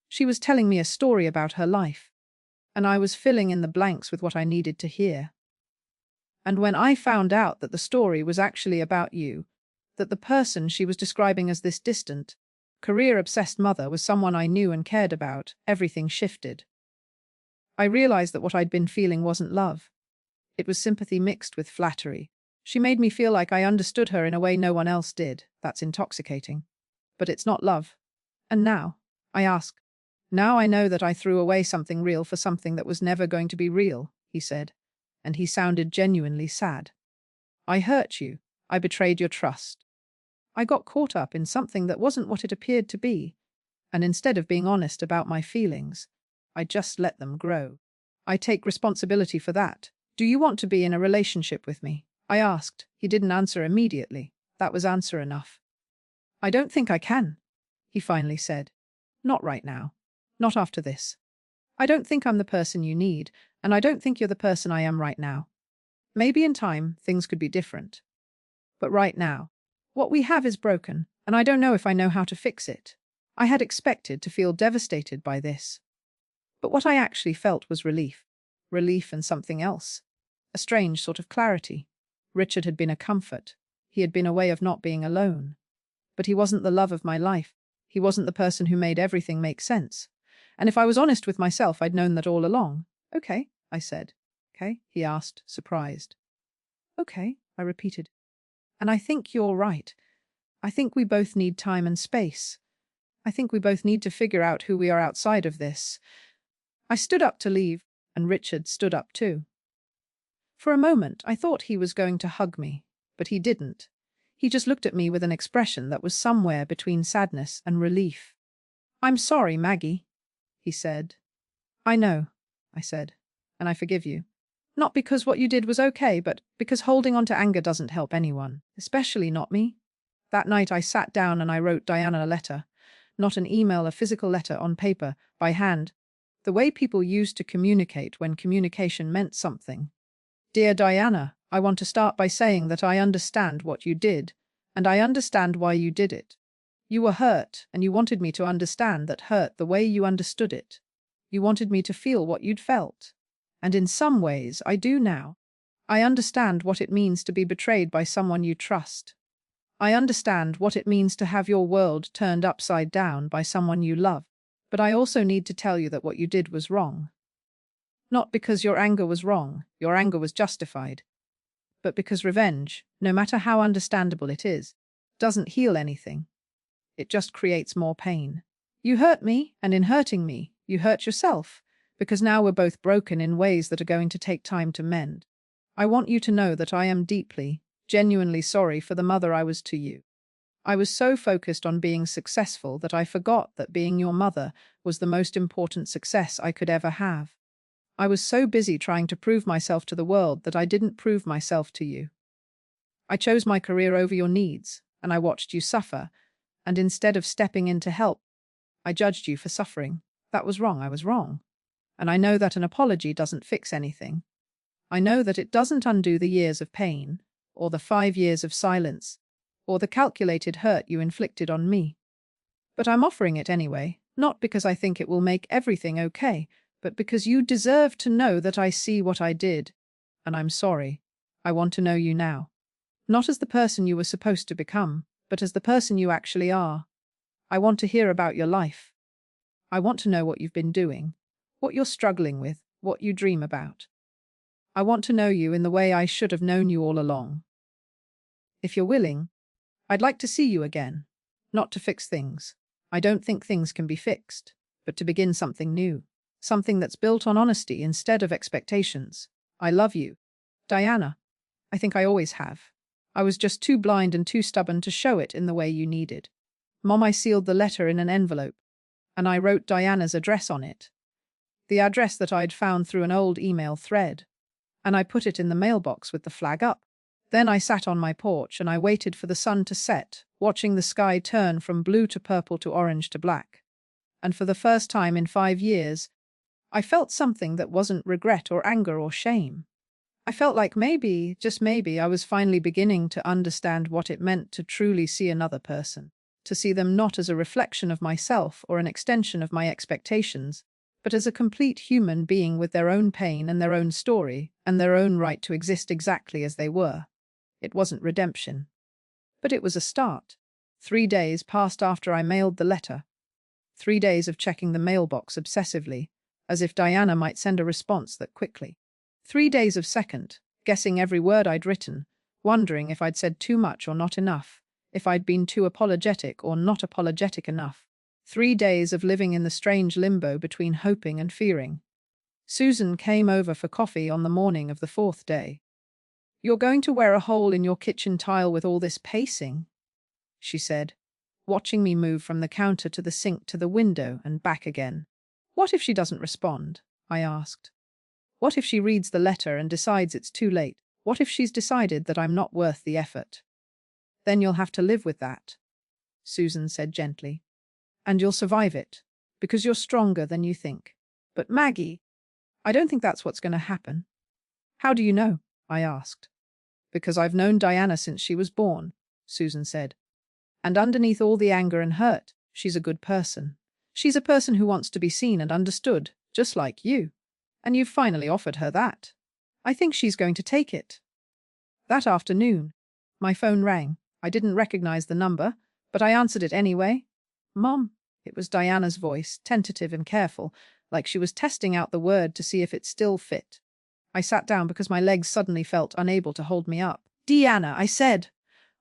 She was telling me a story about her life, and I was filling in the blanks with what I needed to hear. And when I found out that the story was actually about you, that the person she was describing as this distant, career-obsessed mother was someone I knew and cared about, everything shifted. I realized that what I'd been feeling wasn't love. It was sympathy mixed with flattery. She made me feel like I understood her in a way no one else did. That's intoxicating. But it's not love. And now, I ask. Now I know that I threw away something real for something that was never going to be real, he said. And he sounded genuinely sad. I hurt you. I betrayed your trust. I got caught up in something that wasn't what it appeared to be, and instead of being honest about my feelings, I just let them grow. I take responsibility for that. Do you want to be in a relationship with me? I asked. He didn't answer immediately. That was answer enough. I don't think I can, he finally said. Not right now. Not after this. I don't think I'm the person you need, and I don't think you're the person I am right now. Maybe in time, things could be different. But right now, what we have is broken, and I don't know if I know how to fix it. I had expected to feel devastated by this. But what I actually felt was relief. Relief and something else. A strange sort of clarity. Richard had been a comfort. He had been a way of not being alone. But he wasn't the love of my life. He wasn't the person who made everything make sense. And if I was honest with myself, I'd known that all along. Okay, I said. Okay, he asked, surprised. Okay, I repeated. And I think you're right. I think we both need time and space. I think we both need to figure out who we are outside of this. I stood up to leave, and Richard stood up too. For a moment, I thought he was going to hug me, but he didn't. He just looked at me with an expression that was somewhere between sadness and relief. I'm sorry, Maggie, he said. I know, I said, and I forgive you. Not because what you did was okay, but because holding on to anger doesn't help anyone, especially not me. That night I sat down and I wrote Diana a letter. Not an email, a physical letter on paper, by hand. The way people used to communicate when communication meant something. Dear Diana, I want to start by saying that I understand what you did, and I understand why you did it. You were hurt, and you wanted me to understand that hurt the way you understood it. You wanted me to feel what you'd felt. And in some ways, I do now. I understand what it means to be betrayed by someone you trust. I understand what it means to have your world turned upside down by someone you love. But I also need to tell you that what you did was wrong. Not because your anger was wrong, your anger was justified, but because revenge, no matter how understandable it is, doesn't heal anything. It just creates more pain. You hurt me, and in hurting me, you hurt yourself, because now we're both broken in ways that are going to take time to mend. I want you to know that I am deeply, genuinely sorry for the mother I was to you. I was so focused on being successful that I forgot that being your mother was the most important success I could ever have. I was so busy trying to prove myself to the world that I didn't prove myself to you. I chose my career over your needs, and I watched you suffer, and instead of stepping in to help, I judged you for suffering. That was wrong, I was wrong. And I know that an apology doesn't fix anything. I know that it doesn't undo the years of pain, or the 5 years of silence, or the calculated hurt you inflicted on me. But I'm offering it anyway, not because I think it will make everything okay, but because you deserve to know that I see what I did. And I'm sorry. I want to know you now. Not as the person you were supposed to become, but as the person you actually are. I want to hear about your life. I want to know what you've been doing, what you're struggling with, what you dream about. I want to know you in the way I should have known you all along. If you're willing, I'd like to see you again. Not to fix things. I don't think things can be fixed, but to begin something new. Something that's built on honesty instead of expectations. I love you, Diana. I think I always have. I was just too blind and too stubborn to show it in the way you needed. Mom, I sealed the letter in an envelope, and I wrote Diana's address on it. The address that I'd found through an old email thread. And I put it in the mailbox with the flag up. Then I sat on my porch and I waited for the sun to set, watching the sky turn from blue to purple to orange to black. And for the first time in 5 years, I felt something that wasn't regret or anger or shame. I felt like maybe, just maybe, I was finally beginning to understand what it meant to truly see another person, to see them not as a reflection of myself or an extension of my expectations, but as a complete human being with their own pain and their own story and their own right to exist exactly as they were. It wasn't redemption. But it was a start. 3 days passed after I mailed the letter. 3 days of checking the mailbox obsessively, as if Diana might send a response that quickly. 3 days of second, guessing every word I'd written, wondering if I'd said too much or not enough, if I'd been too apologetic or not apologetic enough. 3 days of living in the strange limbo between hoping and fearing. Susan came over for coffee on the morning of the 4th day. "You're going to wear a hole in your kitchen tile with all this pacing?" she said, watching me move from the counter to the sink to the window and back again. What if she doesn't respond? I asked. What if she reads the letter and decides it's too late? What if she's decided that I'm not worth the effort? Then you'll have to live with that, Susan said gently. And you'll survive it, because you're stronger than you think. But Maggie, I don't think that's what's going to happen. How do you know? I asked. Because I've known Diana since she was born, Susan said. And underneath all the anger and hurt, she's a good person. She's a person who wants to be seen and understood, just like you. And you've finally offered her that. I think she's going to take it. That afternoon, my phone rang. I didn't recognize the number, but I answered it anyway. Mom. It was Diana's voice, tentative and careful, like she was testing out the word to see if it still fit. I sat down because my legs suddenly felt unable to hold me up. Deanna, I said.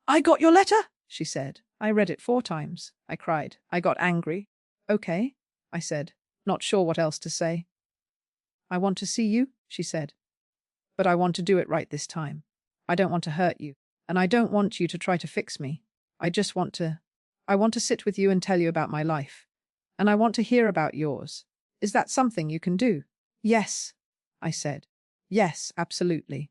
I got your letter, she said. I read it 4 times. I cried. I got angry. Okay, I said, not sure what else to say. I want to see you, she said. But I want to do it right this time. I don't want to hurt you, and I don't want you to try to fix me. I want to sit with you and tell you about my life. And I want to hear about yours. Is that something you can do? Yes, I said. Yes, absolutely.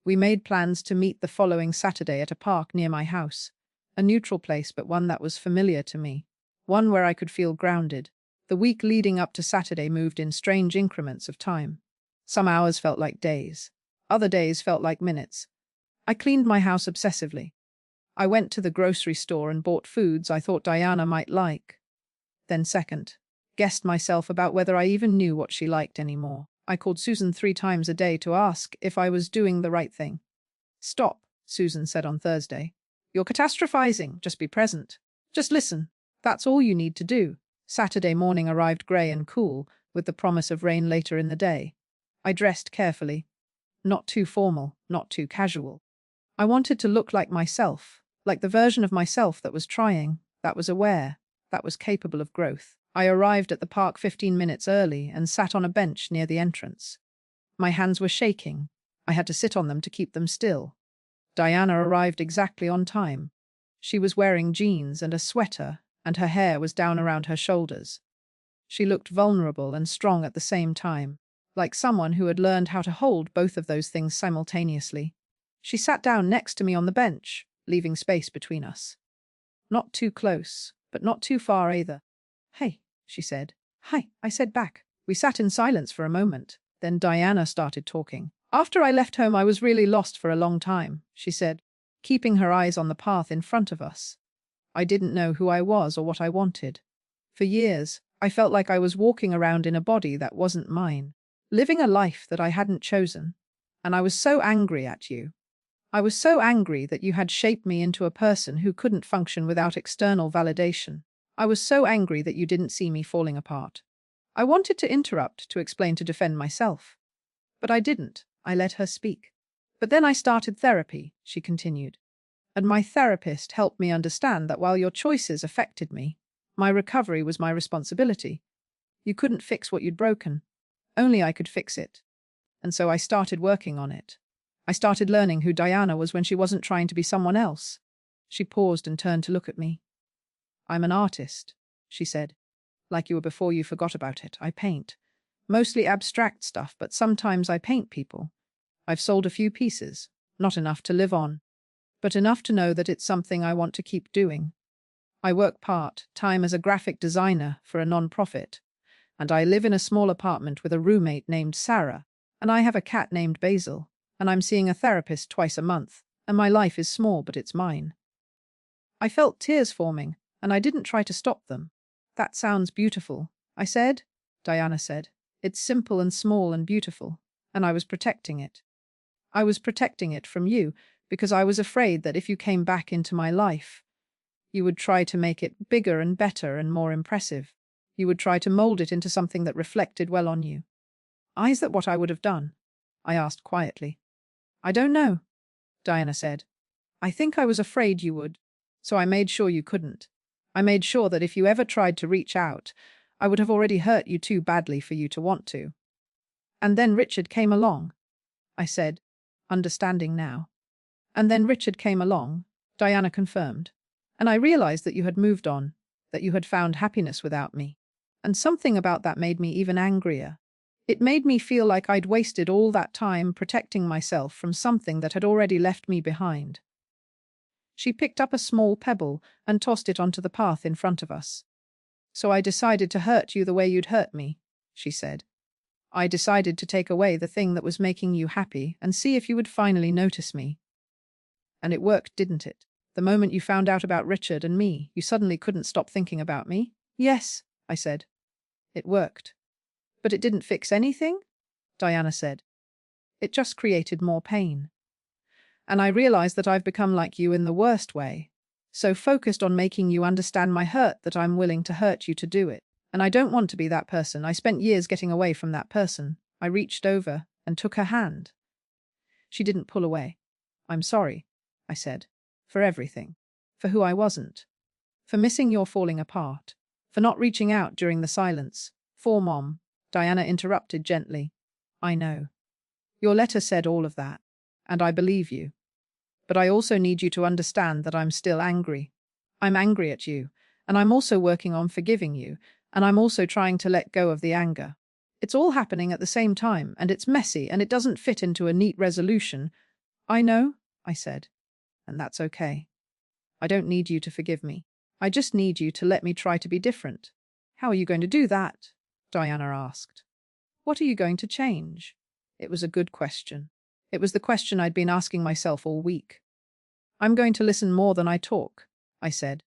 We made plans to meet the following Saturday at a park near my house. A neutral place, but one that was familiar to me. One where I could feel grounded. The week leading up to Saturday moved in strange increments of time. Some hours felt like days. Other days felt like minutes. I cleaned my house obsessively. I went to the grocery store and bought foods I thought Diana might like. Then guessed myself about whether I even knew what she liked anymore. I called Susan 3 times a day to ask if I was doing the right thing. Stop, Susan said on Thursday. You're catastrophizing. Just be present. Just listen. That's all you need to do. Saturday morning arrived grey and cool, with the promise of rain later in the day. I dressed carefully. Not too formal, not too casual. I wanted to look like myself, like the version of myself that was trying, that was aware, that was capable of growth. I arrived at the park 15 minutes early and sat on a bench near the entrance. My hands were shaking. I had to sit on them to keep them still. Diana arrived exactly on time. She was wearing jeans and a sweater, and her hair was down around her shoulders. She looked vulnerable and strong at the same time, like someone who had learned how to hold both of those things simultaneously. She sat down next to me on the bench, leaving space between us. Not too close, but not too far either. Hey, she said. Hi, I said back. We sat in silence for a moment. Then Diana started talking. After I left home, I was really lost for a long time, she said, keeping her eyes on the path in front of us. I didn't know who I was or what I wanted. For years, I felt like I was walking around in a body that wasn't mine, living a life that I hadn't chosen. And I was so angry at you. I was so angry that you had shaped me into a person who couldn't function without external validation. I was so angry that you didn't see me falling apart. I wanted to interrupt, to explain, to defend myself. But I didn't. I let her speak. But then I started therapy, she continued. And my therapist helped me understand that while your choices affected me, my recovery was my responsibility. You couldn't fix what you'd broken. Only I could fix it. And so I started working on it. I started learning who Diana was when she wasn't trying to be someone else. She paused and turned to look at me. I'm an artist, she said. Like you were before you forgot about it. I paint. Mostly abstract stuff, but sometimes I paint people. I've sold a few pieces, not enough to live on, but enough to know that it's something I want to keep doing. I work part-time as a graphic designer for a non-profit, and I live in a small apartment with a roommate named Sarah, and I have a cat named Basil, and I'm seeing a therapist twice a month, and my life is small, but it's mine. I felt tears forming, and I didn't try to stop them. That sounds beautiful, I said. Diana said. It's simple and small and beautiful, and I was protecting it. I was protecting it from you, because I was afraid that if you came back into my life, you would try to make it bigger and better and more impressive. You would try to mold it into something that reflected well on you. Is that what I would have done? I asked quietly. I don't know, Diana said. I think I was afraid you would, so I made sure you couldn't. I made sure that if you ever tried to reach out, I would have already hurt you too badly for you to want to. And then Richard came along, I said, understanding now. And then Richard came along, Diana confirmed. And I realized that you had moved on, that you had found happiness without me. And something about that made me even angrier. It made me feel like I'd wasted all that time protecting myself from something that had already left me behind. She picked up a small pebble and tossed it onto the path in front of us. So I decided to hurt you the way you'd hurt me, she said. I decided to take away the thing that was making you happy and see if you would finally notice me. And it worked, didn't it? The moment you found out about Richard and me, you suddenly couldn't stop thinking about me? Yes, I said. It worked. But it didn't fix anything? Diana said. It just created more pain. And I realized that I've become like you in the worst way. So focused on making you understand my hurt that I'm willing to hurt you to do it. And I don't want to be that person. I spent years getting away from that person. I reached over and took her hand. She didn't pull away. I'm sorry, I said. For everything. For who I wasn't. For missing your falling apart. For not reaching out during the silence. For Mom, Diana interrupted gently. I know. Your letter said all of that. And I believe you. But I also need you to understand that I'm still angry. I'm angry at you, and I'm also working on forgiving you, and I'm also trying to let go of the anger. It's all happening at the same time, and it's messy, and it doesn't fit into a neat resolution. I know, I said, and that's okay. I don't need you to forgive me. I just need you to let me try to be different. How are you going to do that? Diana asked. What are you going to change? It was a good question. It was the question I'd been asking myself all week. I'm going to listen more than I talk, I said.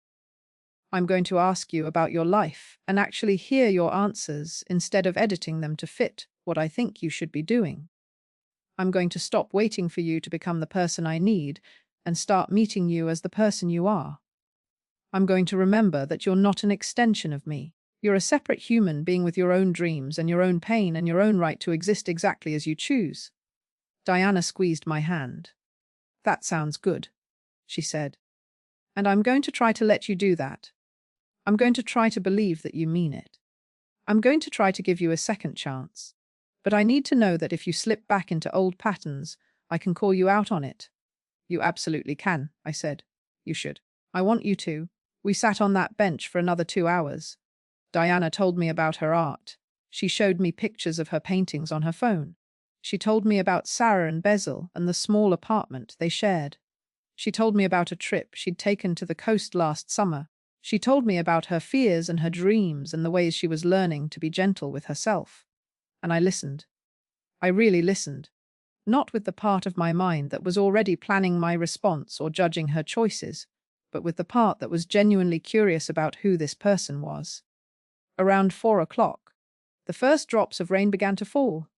I'm going to ask you about your life and actually hear your answers instead of editing them to fit what I think you should be doing. I'm going to stop waiting for you to become the person I need and start meeting you as the person you are. I'm going to remember that you're not an extension of me. You're a separate human being with your own dreams and your own pain and your own right to exist exactly as you choose. Diana squeezed my hand. That sounds good, she said. And I'm going to try to let you do that. I'm going to try to believe that you mean it. I'm going to try to give you a second chance. But I need to know that if you slip back into old patterns, I can call you out on it. You absolutely can, I said. You should. I want you to. We sat on that bench for another 2 hours. Diana told me about her art. She showed me pictures of her paintings on her phone. She told me about Sarah and Basil and the small apartment they shared. She told me about a trip she'd taken to the coast last summer. She told me about her fears and her dreams and the ways she was learning to be gentle with herself. And I listened. I really listened. Not with the part of my mind that was already planning my response or judging her choices, but with the part that was genuinely curious about who this person was. Around 4 o'clock, the first drops of rain began to fall.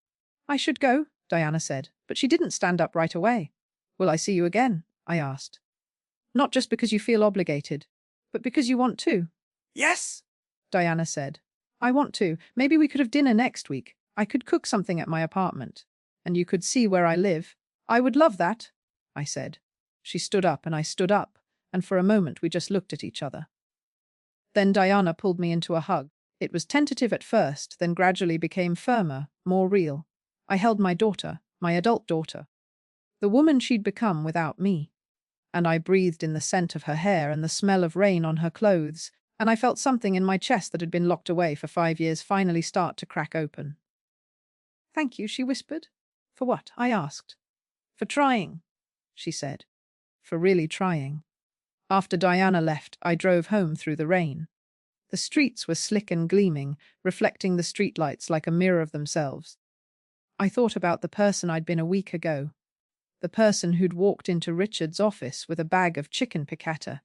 I should go, Diana said, but she didn't stand up right away. Will I see you again? I asked. Not just because you feel obligated, but because you want to. Yes, Diana said. I want to. Maybe we could have dinner next week. I could cook something at my apartment, and you could see where I live. I would love that, I said. She stood up and I stood up, and for a moment we just looked at each other. Then Diana pulled me into a hug. It was tentative at first, then gradually became firmer, more real. I held my daughter, my adult daughter, the woman she'd become without me. And I breathed in the scent of her hair and the smell of rain on her clothes, and I felt something in my chest that had been locked away for 5 years finally start to crack open. Thank you, she whispered. For what? I asked. For trying, she said. For really trying. After Diana left, I drove home through the rain. The streets were slick and gleaming, reflecting the streetlights like a mirror of themselves. I thought about the person I'd been a week ago. The person who'd walked into Richard's office with a bag of chicken piccata,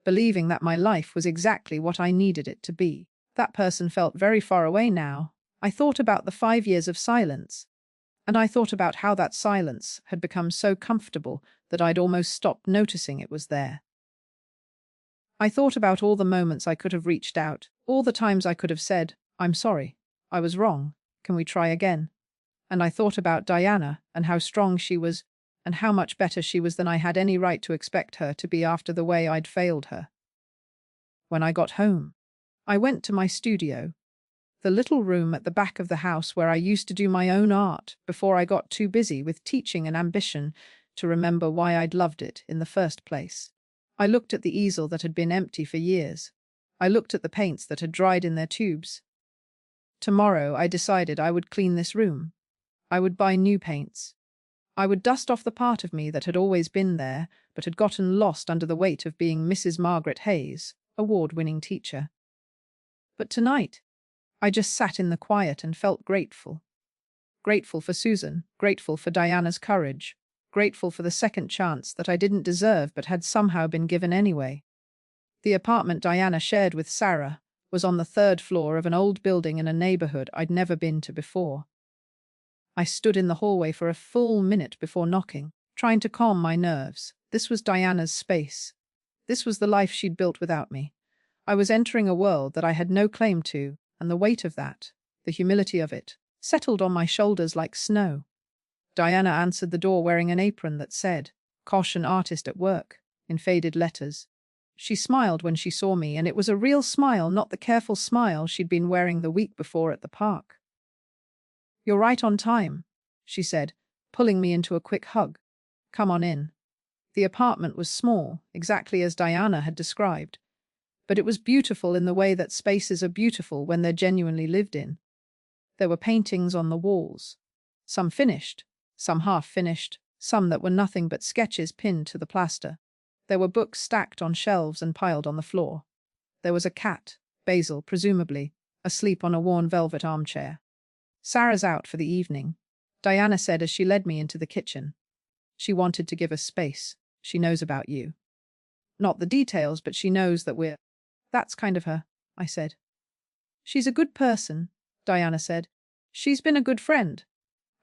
believing that my life was exactly what I needed it to be. That person felt very far away now. I thought about the 5 years of silence. And I thought about how that silence had become so comfortable that I'd almost stopped noticing it was there. I thought about all the moments I could have reached out, all the times I could have said, I'm sorry, I was wrong, can we try again? And I thought about Diana and how strong she was and how much better she was than I had any right to expect her to be after the way I'd failed her. When I got home, I went to my studio, the little room at the back of the house where I used to do my own art before I got too busy with teaching and ambition to remember why I'd loved it in the first place. I looked at the easel that had been empty for years. I looked at the paints that had dried in their tubes. Tomorrow, I decided I would clean this room. I would buy new paints. I would dust off the part of me that had always been there, but had gotten lost under the weight of being Mrs. Margaret Hayes, award-winning teacher. But tonight, I just sat in the quiet and felt grateful. Grateful for Susan, grateful for Diana's courage, grateful for the second chance that I didn't deserve but had somehow been given anyway. The apartment Diana shared with Sarah was on the third floor of an old building in a neighborhood I'd never been to before. I stood in the hallway for a full minute before knocking, trying to calm my nerves. This was Diana's space. This was the life she'd built without me. I was entering a world that I had no claim to, and the weight of that, the humility of it, settled on my shoulders like snow. Diana answered the door wearing an apron that said, "Caution artist at work," in faded letters. She smiled when she saw me, and it was a real smile, not the careful smile she'd been wearing the week before at the park. "You're right on time," she said, pulling me into a quick hug. "Come on in." The apartment was small, exactly as Diana had described, but it was beautiful in the way that spaces are beautiful when they're genuinely lived in. There were paintings on the walls, some finished, some half-finished, some that were nothing but sketches pinned to the plaster. There were books stacked on shelves and piled on the floor. There was a cat, Basil, presumably, asleep on a worn velvet armchair. "Sarah's out for the evening," Diana said as she led me into the kitchen. "She wanted to give us space. She knows about you. Not the details, but she knows that we're—" "That's kind of her," I said. "She's a good person," Diana said. "She's been a good friend."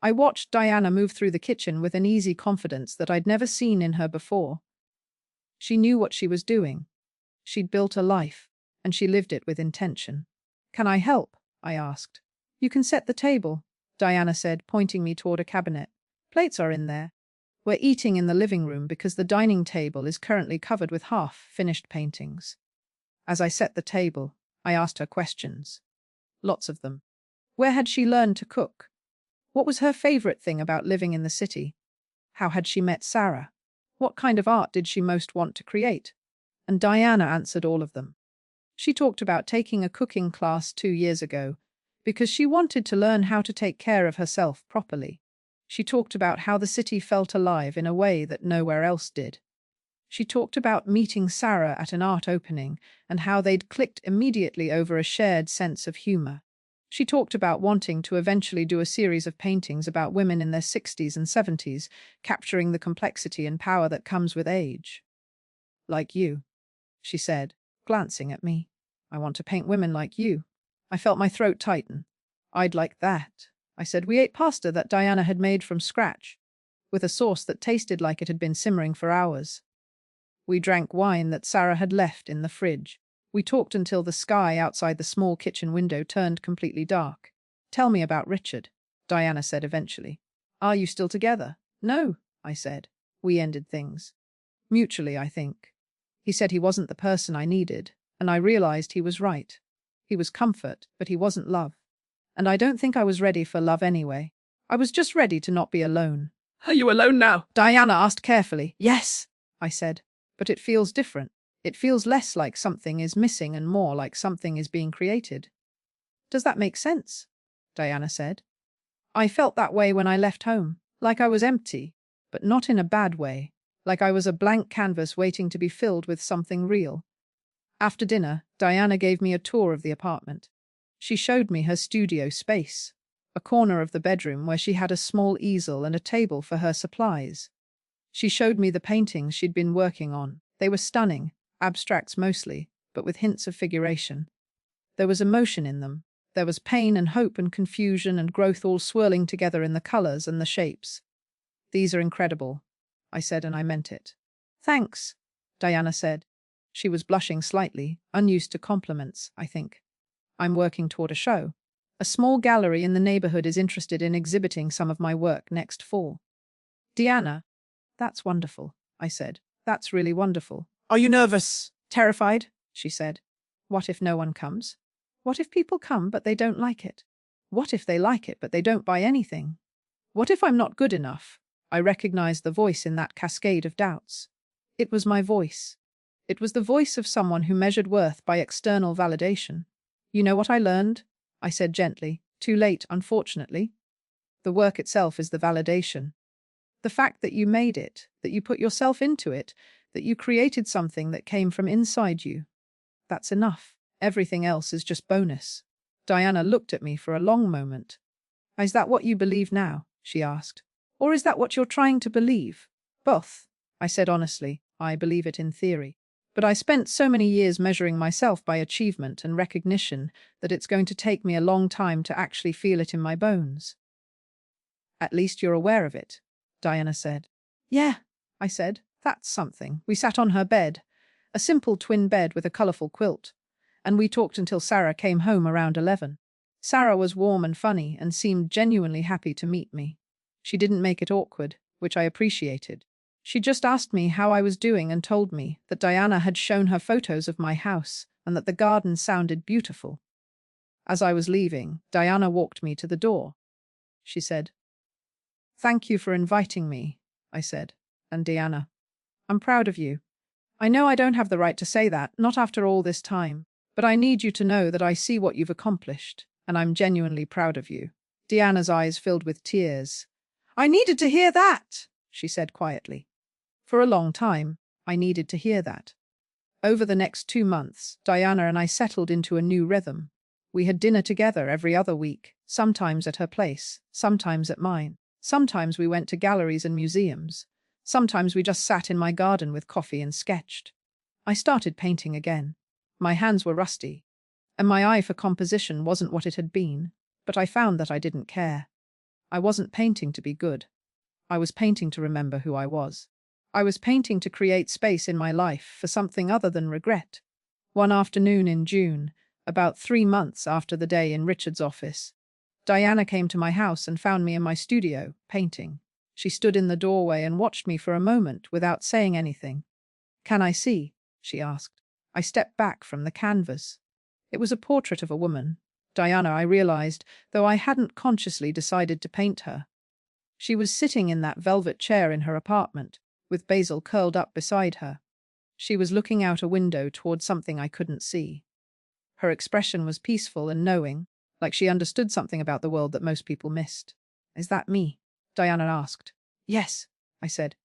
I watched Diana move through the kitchen with an easy confidence that I'd never seen in her before. She knew what she was doing. She'd built a life, and she lived it with intention. "Can I help?" I asked. "You can set the table," Diana said, pointing me toward a cabinet. "Plates are in there." We're eating in the living room because the dining table is currently covered with half-finished paintings. As I set the table, I asked her questions. Lots of them. Where had she learned to cook? What was her favorite thing about living in the city? How had she met Sarah? What kind of art did she most want to create? And Diana answered all of them. She talked about taking a cooking class 2 years ago because she wanted to learn how to take care of herself properly. She talked about how the city felt alive in a way that nowhere else did. She talked about meeting Sarah at an art opening and how they'd clicked immediately over a shared sense of humor. She talked about wanting to eventually do a series of paintings about women in their 60s and 70s, capturing the complexity and power that comes with age. "Like you," she said, glancing at me. "I want to paint women like you." I felt my throat tighten. "I'd like that," I said. We ate pasta that Diana had made from scratch, with a sauce that tasted like it had been simmering for hours. We drank wine that Sarah had left in the fridge. We talked until the sky outside the small kitchen window turned completely dark. "Tell me about Richard," Diana said eventually. "Are you still together?" "No," I said. "We ended things. Mutually, I think. He said he wasn't the person I needed, and I realized he was right. He was comfort, but he wasn't love. And I don't think I was ready for love anyway. I was just ready to not be alone." "Are you alone now?" Diana asked carefully. "Yes," I said. "But it feels different. It feels less like something is missing and more like something is being created." "Does that make sense?" Diana said. "I felt that way when I left home, like I was empty, but not in a bad way, like I was a blank canvas waiting to be filled with something real." After dinner, Diana gave me a tour of the apartment. She showed me her studio space, a corner of the bedroom where she had a small easel and a table for her supplies. She showed me the paintings she'd been working on. They were stunning, abstracts mostly, but with hints of figuration. There was emotion in them. There was pain and hope and confusion and growth all swirling together in the colors and the shapes. "These are incredible," I said, and I meant it. "Thanks," Diana said. She was blushing slightly, unused to compliments, I think. "I'm working toward a show. A small gallery in the neighborhood is interested in exhibiting some of my work next fall." "Diana, that's wonderful," I said. "That's really wonderful." "Are you nervous?" "Terrified," she said. "What if no one comes? What if people come but they don't like it? What if they like it but they don't buy anything? What if I'm not good enough?" I recognized the voice in that cascade of doubts. It was my voice. It was the voice of someone who measured worth by external validation. You know what I learned? I said gently. Too late, unfortunately. The work itself is the validation. The fact that you made it, that you put yourself into it, that you created something that came from inside you. That's enough. Everything else is just bonus. Diana looked at me for a long moment. Is that what you believe now? She asked. Or is that what you're trying to believe? Both. I said honestly, I believe it in theory. But I spent so many years measuring myself by achievement and recognition that it's going to take me a long time to actually feel it in my bones. At least you're aware of it, Diana said. Yeah, I said. That's something. We sat on her bed, a simple twin bed with a colourful quilt, and we talked until Sarah came home around 11. Sarah was warm and funny and seemed genuinely happy to meet me. She didn't make it awkward, which I appreciated. She just asked me how I was doing and told me that Diana had shown her photos of my house and that the garden sounded beautiful. As I was leaving, Diana walked me to the door. She said, "Thank you for inviting me," I said. And Diana, "I'm proud of you. I know I don't have the right to say that, not after all this time, but I need you to know that I see what you've accomplished, and I'm genuinely proud of you." Diana's eyes filled with tears. "I needed to hear that," she said quietly. For a long time, I needed to hear that. Over the next 2 months, Diana and I settled into a new rhythm. We had dinner together every other week, sometimes at her place, sometimes at mine. Sometimes we went to galleries and museums. Sometimes we just sat in my garden with coffee and sketched. I started painting again. My hands were rusty, and my eye for composition wasn't what it had been, but I found that I didn't care. I wasn't painting to be good. I was painting to remember who I was. I was painting to create space in my life for something other than regret. One afternoon in June, about 3 months after the day in Richard's office, Diana came to my house and found me in my studio, painting. She stood in the doorway and watched me for a moment without saying anything. "Can I see?" she asked. I stepped back from the canvas. It was a portrait of a woman. Diana, I realized, though I hadn't consciously decided to paint her. She was sitting in that velvet chair in her apartment, with Basil curled up beside her. She was looking out a window toward something I couldn't see. Her expression was peaceful and knowing, like she understood something about the world that most people missed. "Is that me?" Diana asked. "Yes," I said.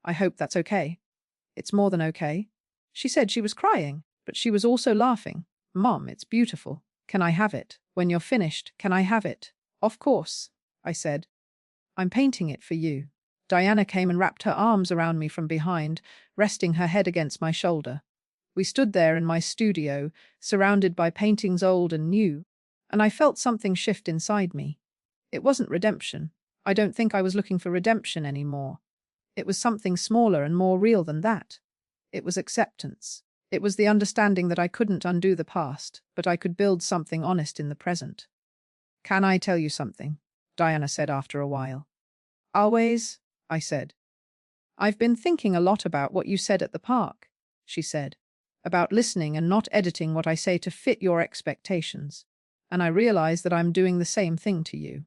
"I hope that's okay." "It's more than okay." She said she was crying, but she was also laughing. "Mom, it's beautiful. Can I have it? When you're finished, can I have it?" "Of course," I said. "I'm painting it for you." Diana came and wrapped her arms around me from behind, resting her head against my shoulder. We stood there in my studio, surrounded by paintings old and new, and I felt something shift inside me. It wasn't redemption. I don't think I was looking for redemption anymore. It was something smaller and more real than that. It was acceptance. It was the understanding that I couldn't undo the past, but I could build something honest in the present. "Can I tell you something?" Diana said after a while. "Always," I said. "I've been thinking a lot about what you said at the park," she said, "about listening and not editing what I say to fit your expectations. And I realize that I'm doing the same thing to you.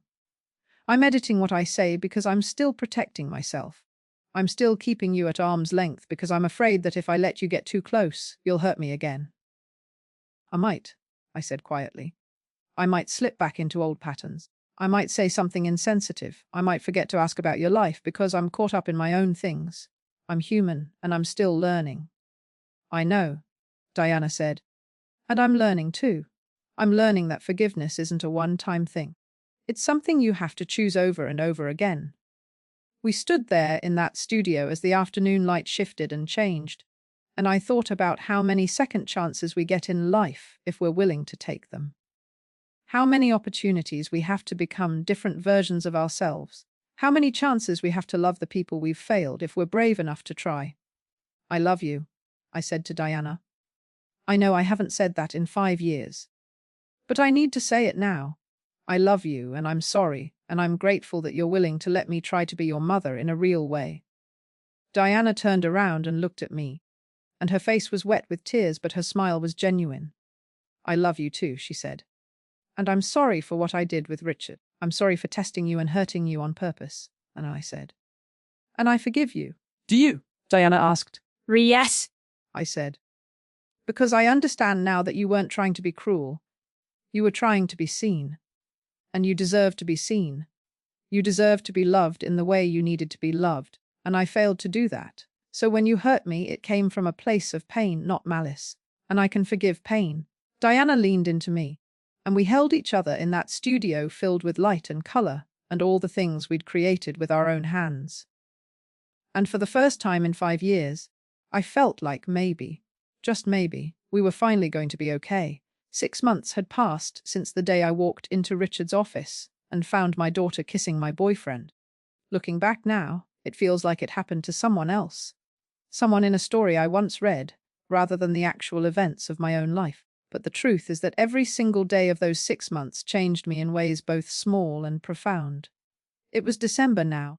I'm editing what I say because I'm still protecting myself. I'm still keeping you at arm's length because I'm afraid that if I let you get too close, you'll hurt me again." "I might," I said quietly. "I might slip back into old patterns. I might say something insensitive. I might forget to ask about your life because I'm caught up in my own things. I'm human, and I'm still learning." "I know," Diana said. "And I'm learning too. I'm learning that forgiveness isn't a one-time thing. It's something you have to choose over and over again." We stood there in that studio as the afternoon light shifted and changed, and I thought about how many second chances we get in life if we're willing to take them. How many opportunities we have to become different versions of ourselves. How many chances we have to love the people we've failed if we're brave enough to try. "I love you," I said to Diana. "I know I haven't said that in 5 years. But I need to say it now. I love you, and I'm sorry, and I'm grateful that you're willing to let me try to be your mother in a real way." Diana turned around and looked at me, and her face was wet with tears, but her smile was genuine. "I love you too," she said. "And I'm sorry for what I did with Richard. I'm sorry for testing you and hurting you on purpose." And I said, "And I forgive you." Do you? Diana asked. Yes, I said. Because I understand now that you weren't trying to be cruel. You were trying to be seen. And you deserve to be seen. You deserve to be loved in the way you needed to be loved, and I failed to do that. So when you hurt me, it came from a place of pain, not malice. And I can forgive pain. Diana leaned into me, and we held each other in that studio filled with light and color and all the things we'd created with our own hands. And for the first time in 5 years, I felt like maybe, just maybe, we were finally going to be okay. 6 months had passed since the day I walked into Richard's office and found my daughter kissing my boyfriend. Looking back now, it feels like it happened to someone else. Someone in a story I once read, rather than the actual events of my own life. But the truth is that every single day of those 6 months changed me in ways both small and profound. It was December now,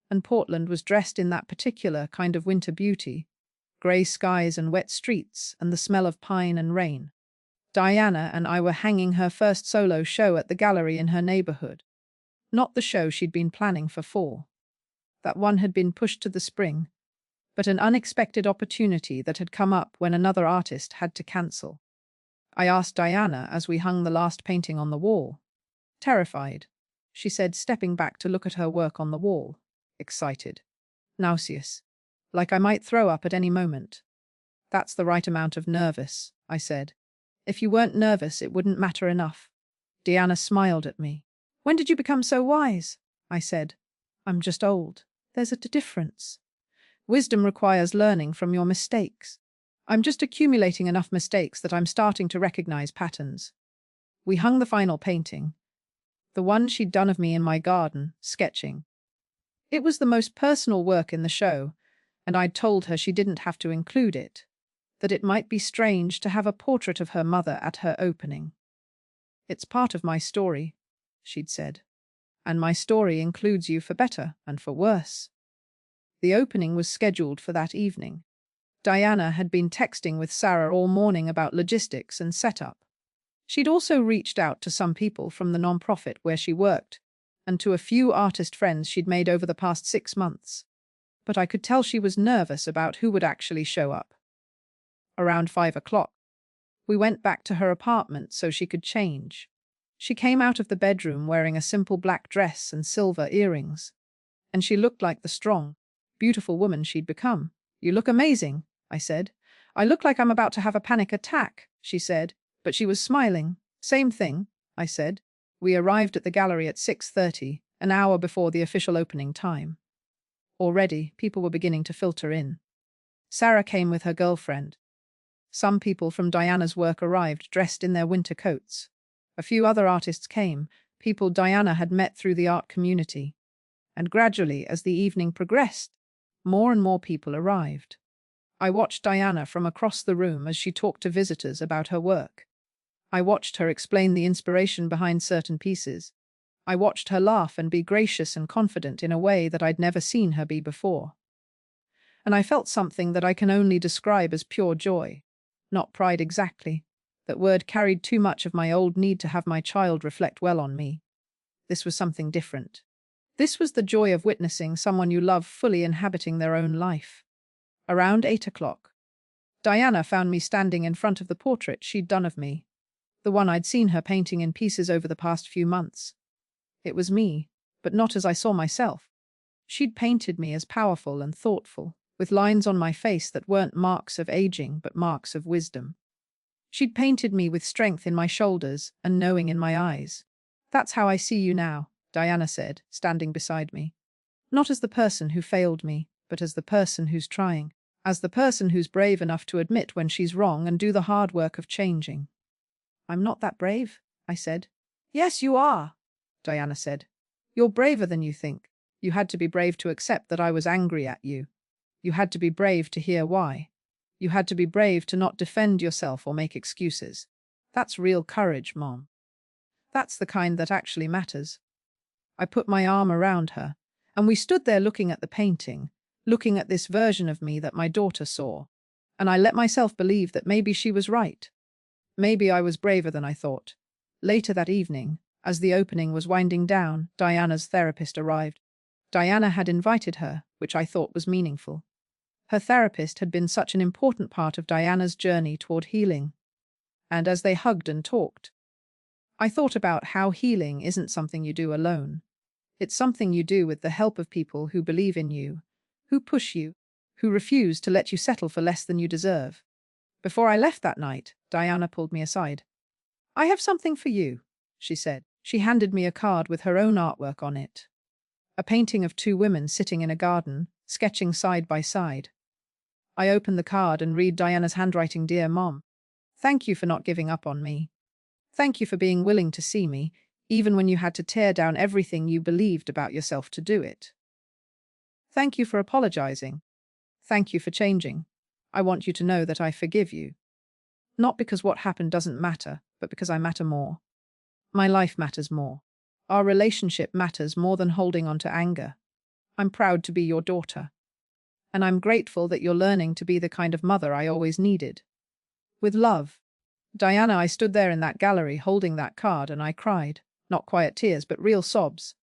and Portland was dressed in that particular kind of winter beauty. Grey skies and wet streets and the smell of pine and rain. Diana and I were hanging her first solo show at the gallery in her neighborhood. Not the show she'd been planning for fall. That one had been pushed to the spring, but an unexpected opportunity that had come up when another artist had to cancel. I asked Diana as we hung the last painting on the wall. Terrified, she said, stepping back to look at her work on the wall. Excited. Nauseous. Like I might throw up at any moment. That's the right amount of nervous, I said. If you weren't nervous, it wouldn't matter enough. Diana smiled at me. When did you become so wise? I said. I'm just old. There's a difference. Wisdom requires learning from your mistakes. I'm just accumulating enough mistakes that I'm starting to recognize patterns. We hung the final painting. The one she'd done of me in my garden, sketching. It was the most personal work in the show, and I'd told her she didn't have to include it, that it might be strange to have a portrait of her mother at her opening. It's part of my story, she'd said, and my story includes you for better and for worse. The opening was scheduled for that evening. Diana had been texting with Sarah all morning about logistics and setup. She'd also reached out to some people from the nonprofit where she worked, and to a few artist friends she'd made over the past 6 months. But I could tell she was nervous about who would actually show up. Around 5 o'clock, we went back to her apartment so she could change. She came out of the bedroom wearing a simple black dress and silver earrings. And she looked like the strong, beautiful woman she'd become. You look amazing, I said. I look like I'm about to have a panic attack, she said, but she was smiling. Same thing, I said. We arrived at the gallery at 6:30, an hour before the official opening time. Already, people were beginning to filter in. Sarah came with her girlfriend. Some people from Diana's work arrived dressed in their winter coats. A few other artists came, people Diana had met through the art community. And gradually, as the evening progressed, more and more people arrived. I watched Diana from across the room as she talked to visitors about her work. I watched her explain the inspiration behind certain pieces. I watched her laugh and be gracious and confident in a way that I'd never seen her be before. And I felt something that I can only describe as pure joy. Not pride exactly. That word carried too much of my old need to have my child reflect well on me. This was something different. This was the joy of witnessing someone you love fully inhabiting their own life. Around 8 o'clock, Diana found me standing in front of the portrait she'd done of me, the one I'd seen her painting in pieces over the past few months. It was me, but not as I saw myself. She'd painted me as powerful and thoughtful, with lines on my face that weren't marks of aging but marks of wisdom. She'd painted me with strength in my shoulders and knowing in my eyes. That's how I see you now, Diana said, standing beside me. Not as the person who failed me, but as the person who's trying. As the person who's brave enough to admit when she's wrong and do the hard work of changing. I'm not that brave, I said. Yes, you are, Diana said. You're braver than you think. You had to be brave to accept that I was angry at you. You had to be brave to hear why. You had to be brave to not defend yourself or make excuses. That's real courage, Mom. That's the kind that actually matters. I put my arm around her, and we stood there looking at the painting, looking at this version of me that my daughter saw. And I let myself believe that maybe she was right. Maybe I was braver than I thought. Later that evening, as the opening was winding down, Diana's therapist arrived. Diana had invited her, which I thought was meaningful. Her therapist had been such an important part of Diana's journey toward healing. And as they hugged and talked, I thought about how healing isn't something you do alone. It's something you do with the help of people who believe in you, who push you, who refuse to let you settle for less than you deserve. Before I left that night, Diana pulled me aside. "I have something for you," she said. She handed me a card with her own artwork on it. A painting of two women sitting in a garden, sketching side by side. I opened the card and read Diana's handwriting. "Dear Mom, thank you for not giving up on me. Thank you for being willing to see me, even when you had to tear down everything you believed about yourself to do it. Thank you for apologizing. Thank you for changing. I want you to know that I forgive you. Not because what happened doesn't matter, but because I matter more. My life matters more. Our relationship matters more than holding on to anger. I'm proud to be your daughter. And I'm grateful that you're learning to be the kind of mother I always needed. With love." Diana, I stood there in that gallery holding that card and I cried. Not quiet tears, but real sobs.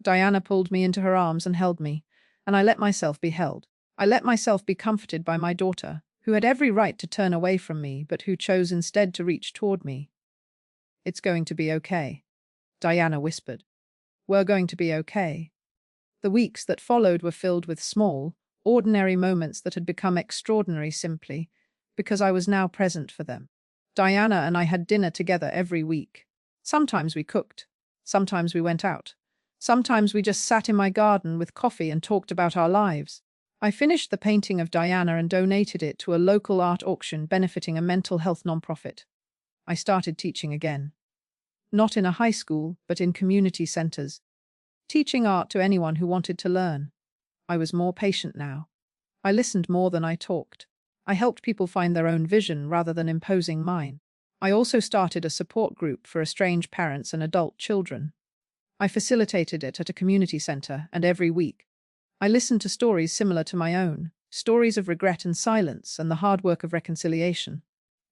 Diana pulled me into her arms and held me, and I let myself be held. I let myself be comforted by my daughter, who had every right to turn away from me, but who chose instead to reach toward me. "It's going to be okay," Diana whispered. "We're going to be okay." The weeks that followed were filled with small, ordinary moments that had become extraordinary simply because I was now present for them. Diana and I had dinner together every week. Sometimes we cooked. Sometimes we went out. Sometimes we just sat in my garden with coffee and talked about our lives. I finished the painting of Diana and donated it to a local art auction benefiting a mental health nonprofit. I started teaching again. Not in a high school, but in community centers. Teaching art to anyone who wanted to learn. I was more patient now. I listened more than I talked. I helped people find their own vision rather than imposing mine. I also started a support group for estranged parents and adult children. I facilitated it at a community center, and every week, I listened to stories similar to my own, stories of regret and silence and the hard work of reconciliation.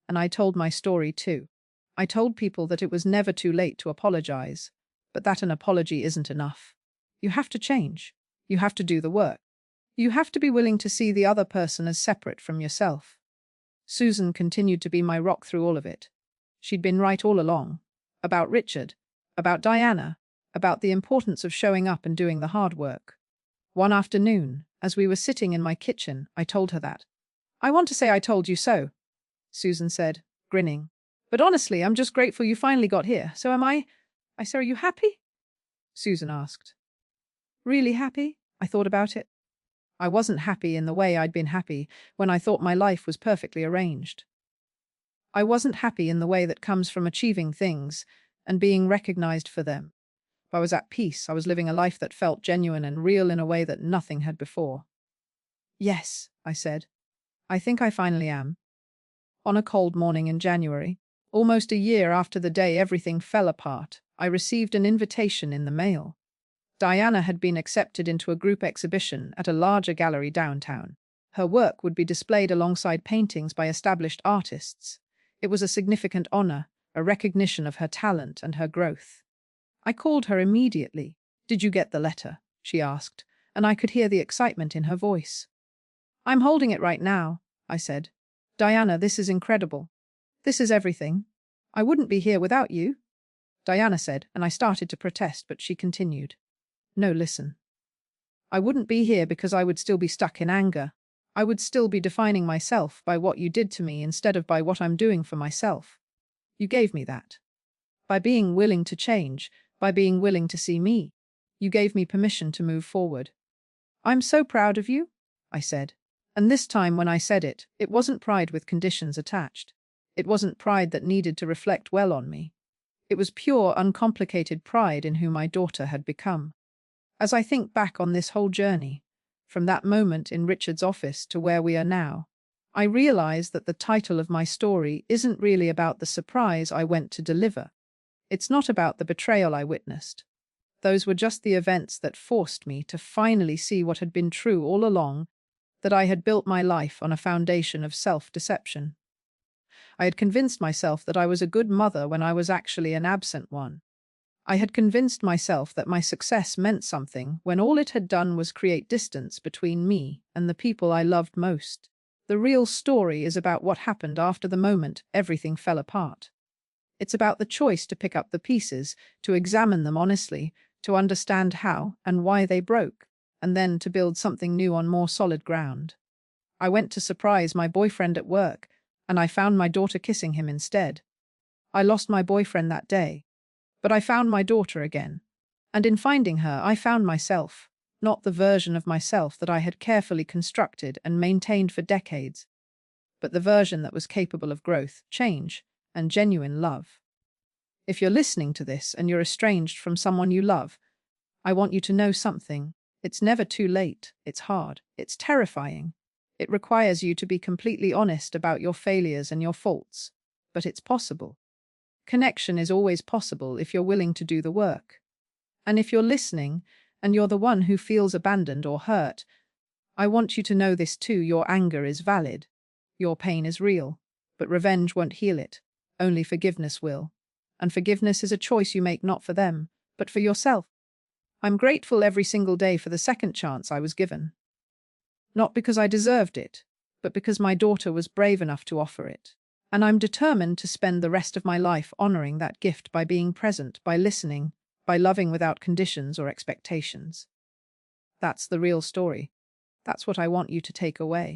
And I told my story too. I told people that it was never too late to apologize, but that an apology isn't enough. You have to change. You have to do the work. You have to be willing to see the other person as separate from yourself. Susan continued to be my rock through all of it. She'd been right all along. About Richard. About Diana. About the importance of showing up and doing the hard work. One afternoon, as we were sitting in my kitchen, I told her that. "I want to say I told you so," Susan said, grinning. "But honestly, I'm just grateful you finally got here. So am I." I said, "Are you happy?" Susan asked. "Really happy?" I thought about it. I wasn't happy in the way I'd been happy when I thought my life was perfectly arranged. I wasn't happy in the way that comes from achieving things and being recognized for them. I was at peace. I was living a life that felt genuine and real in a way that nothing had before. "Yes," I said. "I think I finally am." On a cold morning in January, almost a year after the day everything fell apart, I received an invitation in the mail. Diana had been accepted into a group exhibition at a larger gallery downtown. Her work would be displayed alongside paintings by established artists. It was a significant honor, a recognition of her talent and her growth. I called her immediately. "Did you get the letter?" she asked, and I could hear the excitement in her voice. "I'm holding it right now," I said. "Diana, this is incredible. This is everything. I wouldn't be here without you," Diana said, and I started to protest, but she continued. "No, listen. I wouldn't be here because I would still be stuck in anger. I would still be defining myself by what you did to me instead of by what I'm doing for myself. You gave me that. By being willing to change, by being willing to see me, you gave me permission to move forward. I'm so proud of you," I said. And this time when I said it, it wasn't pride with conditions attached. It wasn't pride that needed to reflect well on me. It was pure, uncomplicated pride in who my daughter had become. As I think back on this whole journey, from that moment in Richard's office to where we are now, I realize that the title of my story isn't really about the surprise I went to deliver. It's not about the betrayal I witnessed. Those were just the events that forced me to finally see what had been true all along, that I had built my life on a foundation of self-deception. I had convinced myself that I was a good mother when I was actually an absent one. I had convinced myself that my success meant something when all it had done was create distance between me and the people I loved most. The real story is about what happened after the moment everything fell apart. It's about the choice to pick up the pieces, to examine them honestly, to understand how and why they broke, and then to build something new on more solid ground. I went to surprise my boyfriend at work, and I found my daughter kissing him instead. I lost my boyfriend that day, but I found my daughter again. And in finding her, I found myself, not the version of myself that I had carefully constructed and maintained for decades, but the version that was capable of growth, change, and genuine love. If you're listening to this and you're estranged from someone you love, I want you to know something. It's never too late. It's hard. It's terrifying. It requires you to be completely honest about your failures and your faults. But it's possible. Connection is always possible if you're willing to do the work. And if you're listening, and you're the one who feels abandoned or hurt, I want you to know this too: your anger is valid. Your pain is real. But revenge won't heal it. Only forgiveness will. And forgiveness is a choice you make not for them, but for yourself. I'm grateful every single day for the second chance I was given. Not because I deserved it, but because my daughter was brave enough to offer it. And I'm determined to spend the rest of my life honoring that gift by being present, by listening, by loving without conditions or expectations. That's the real story. That's what I want you to take away.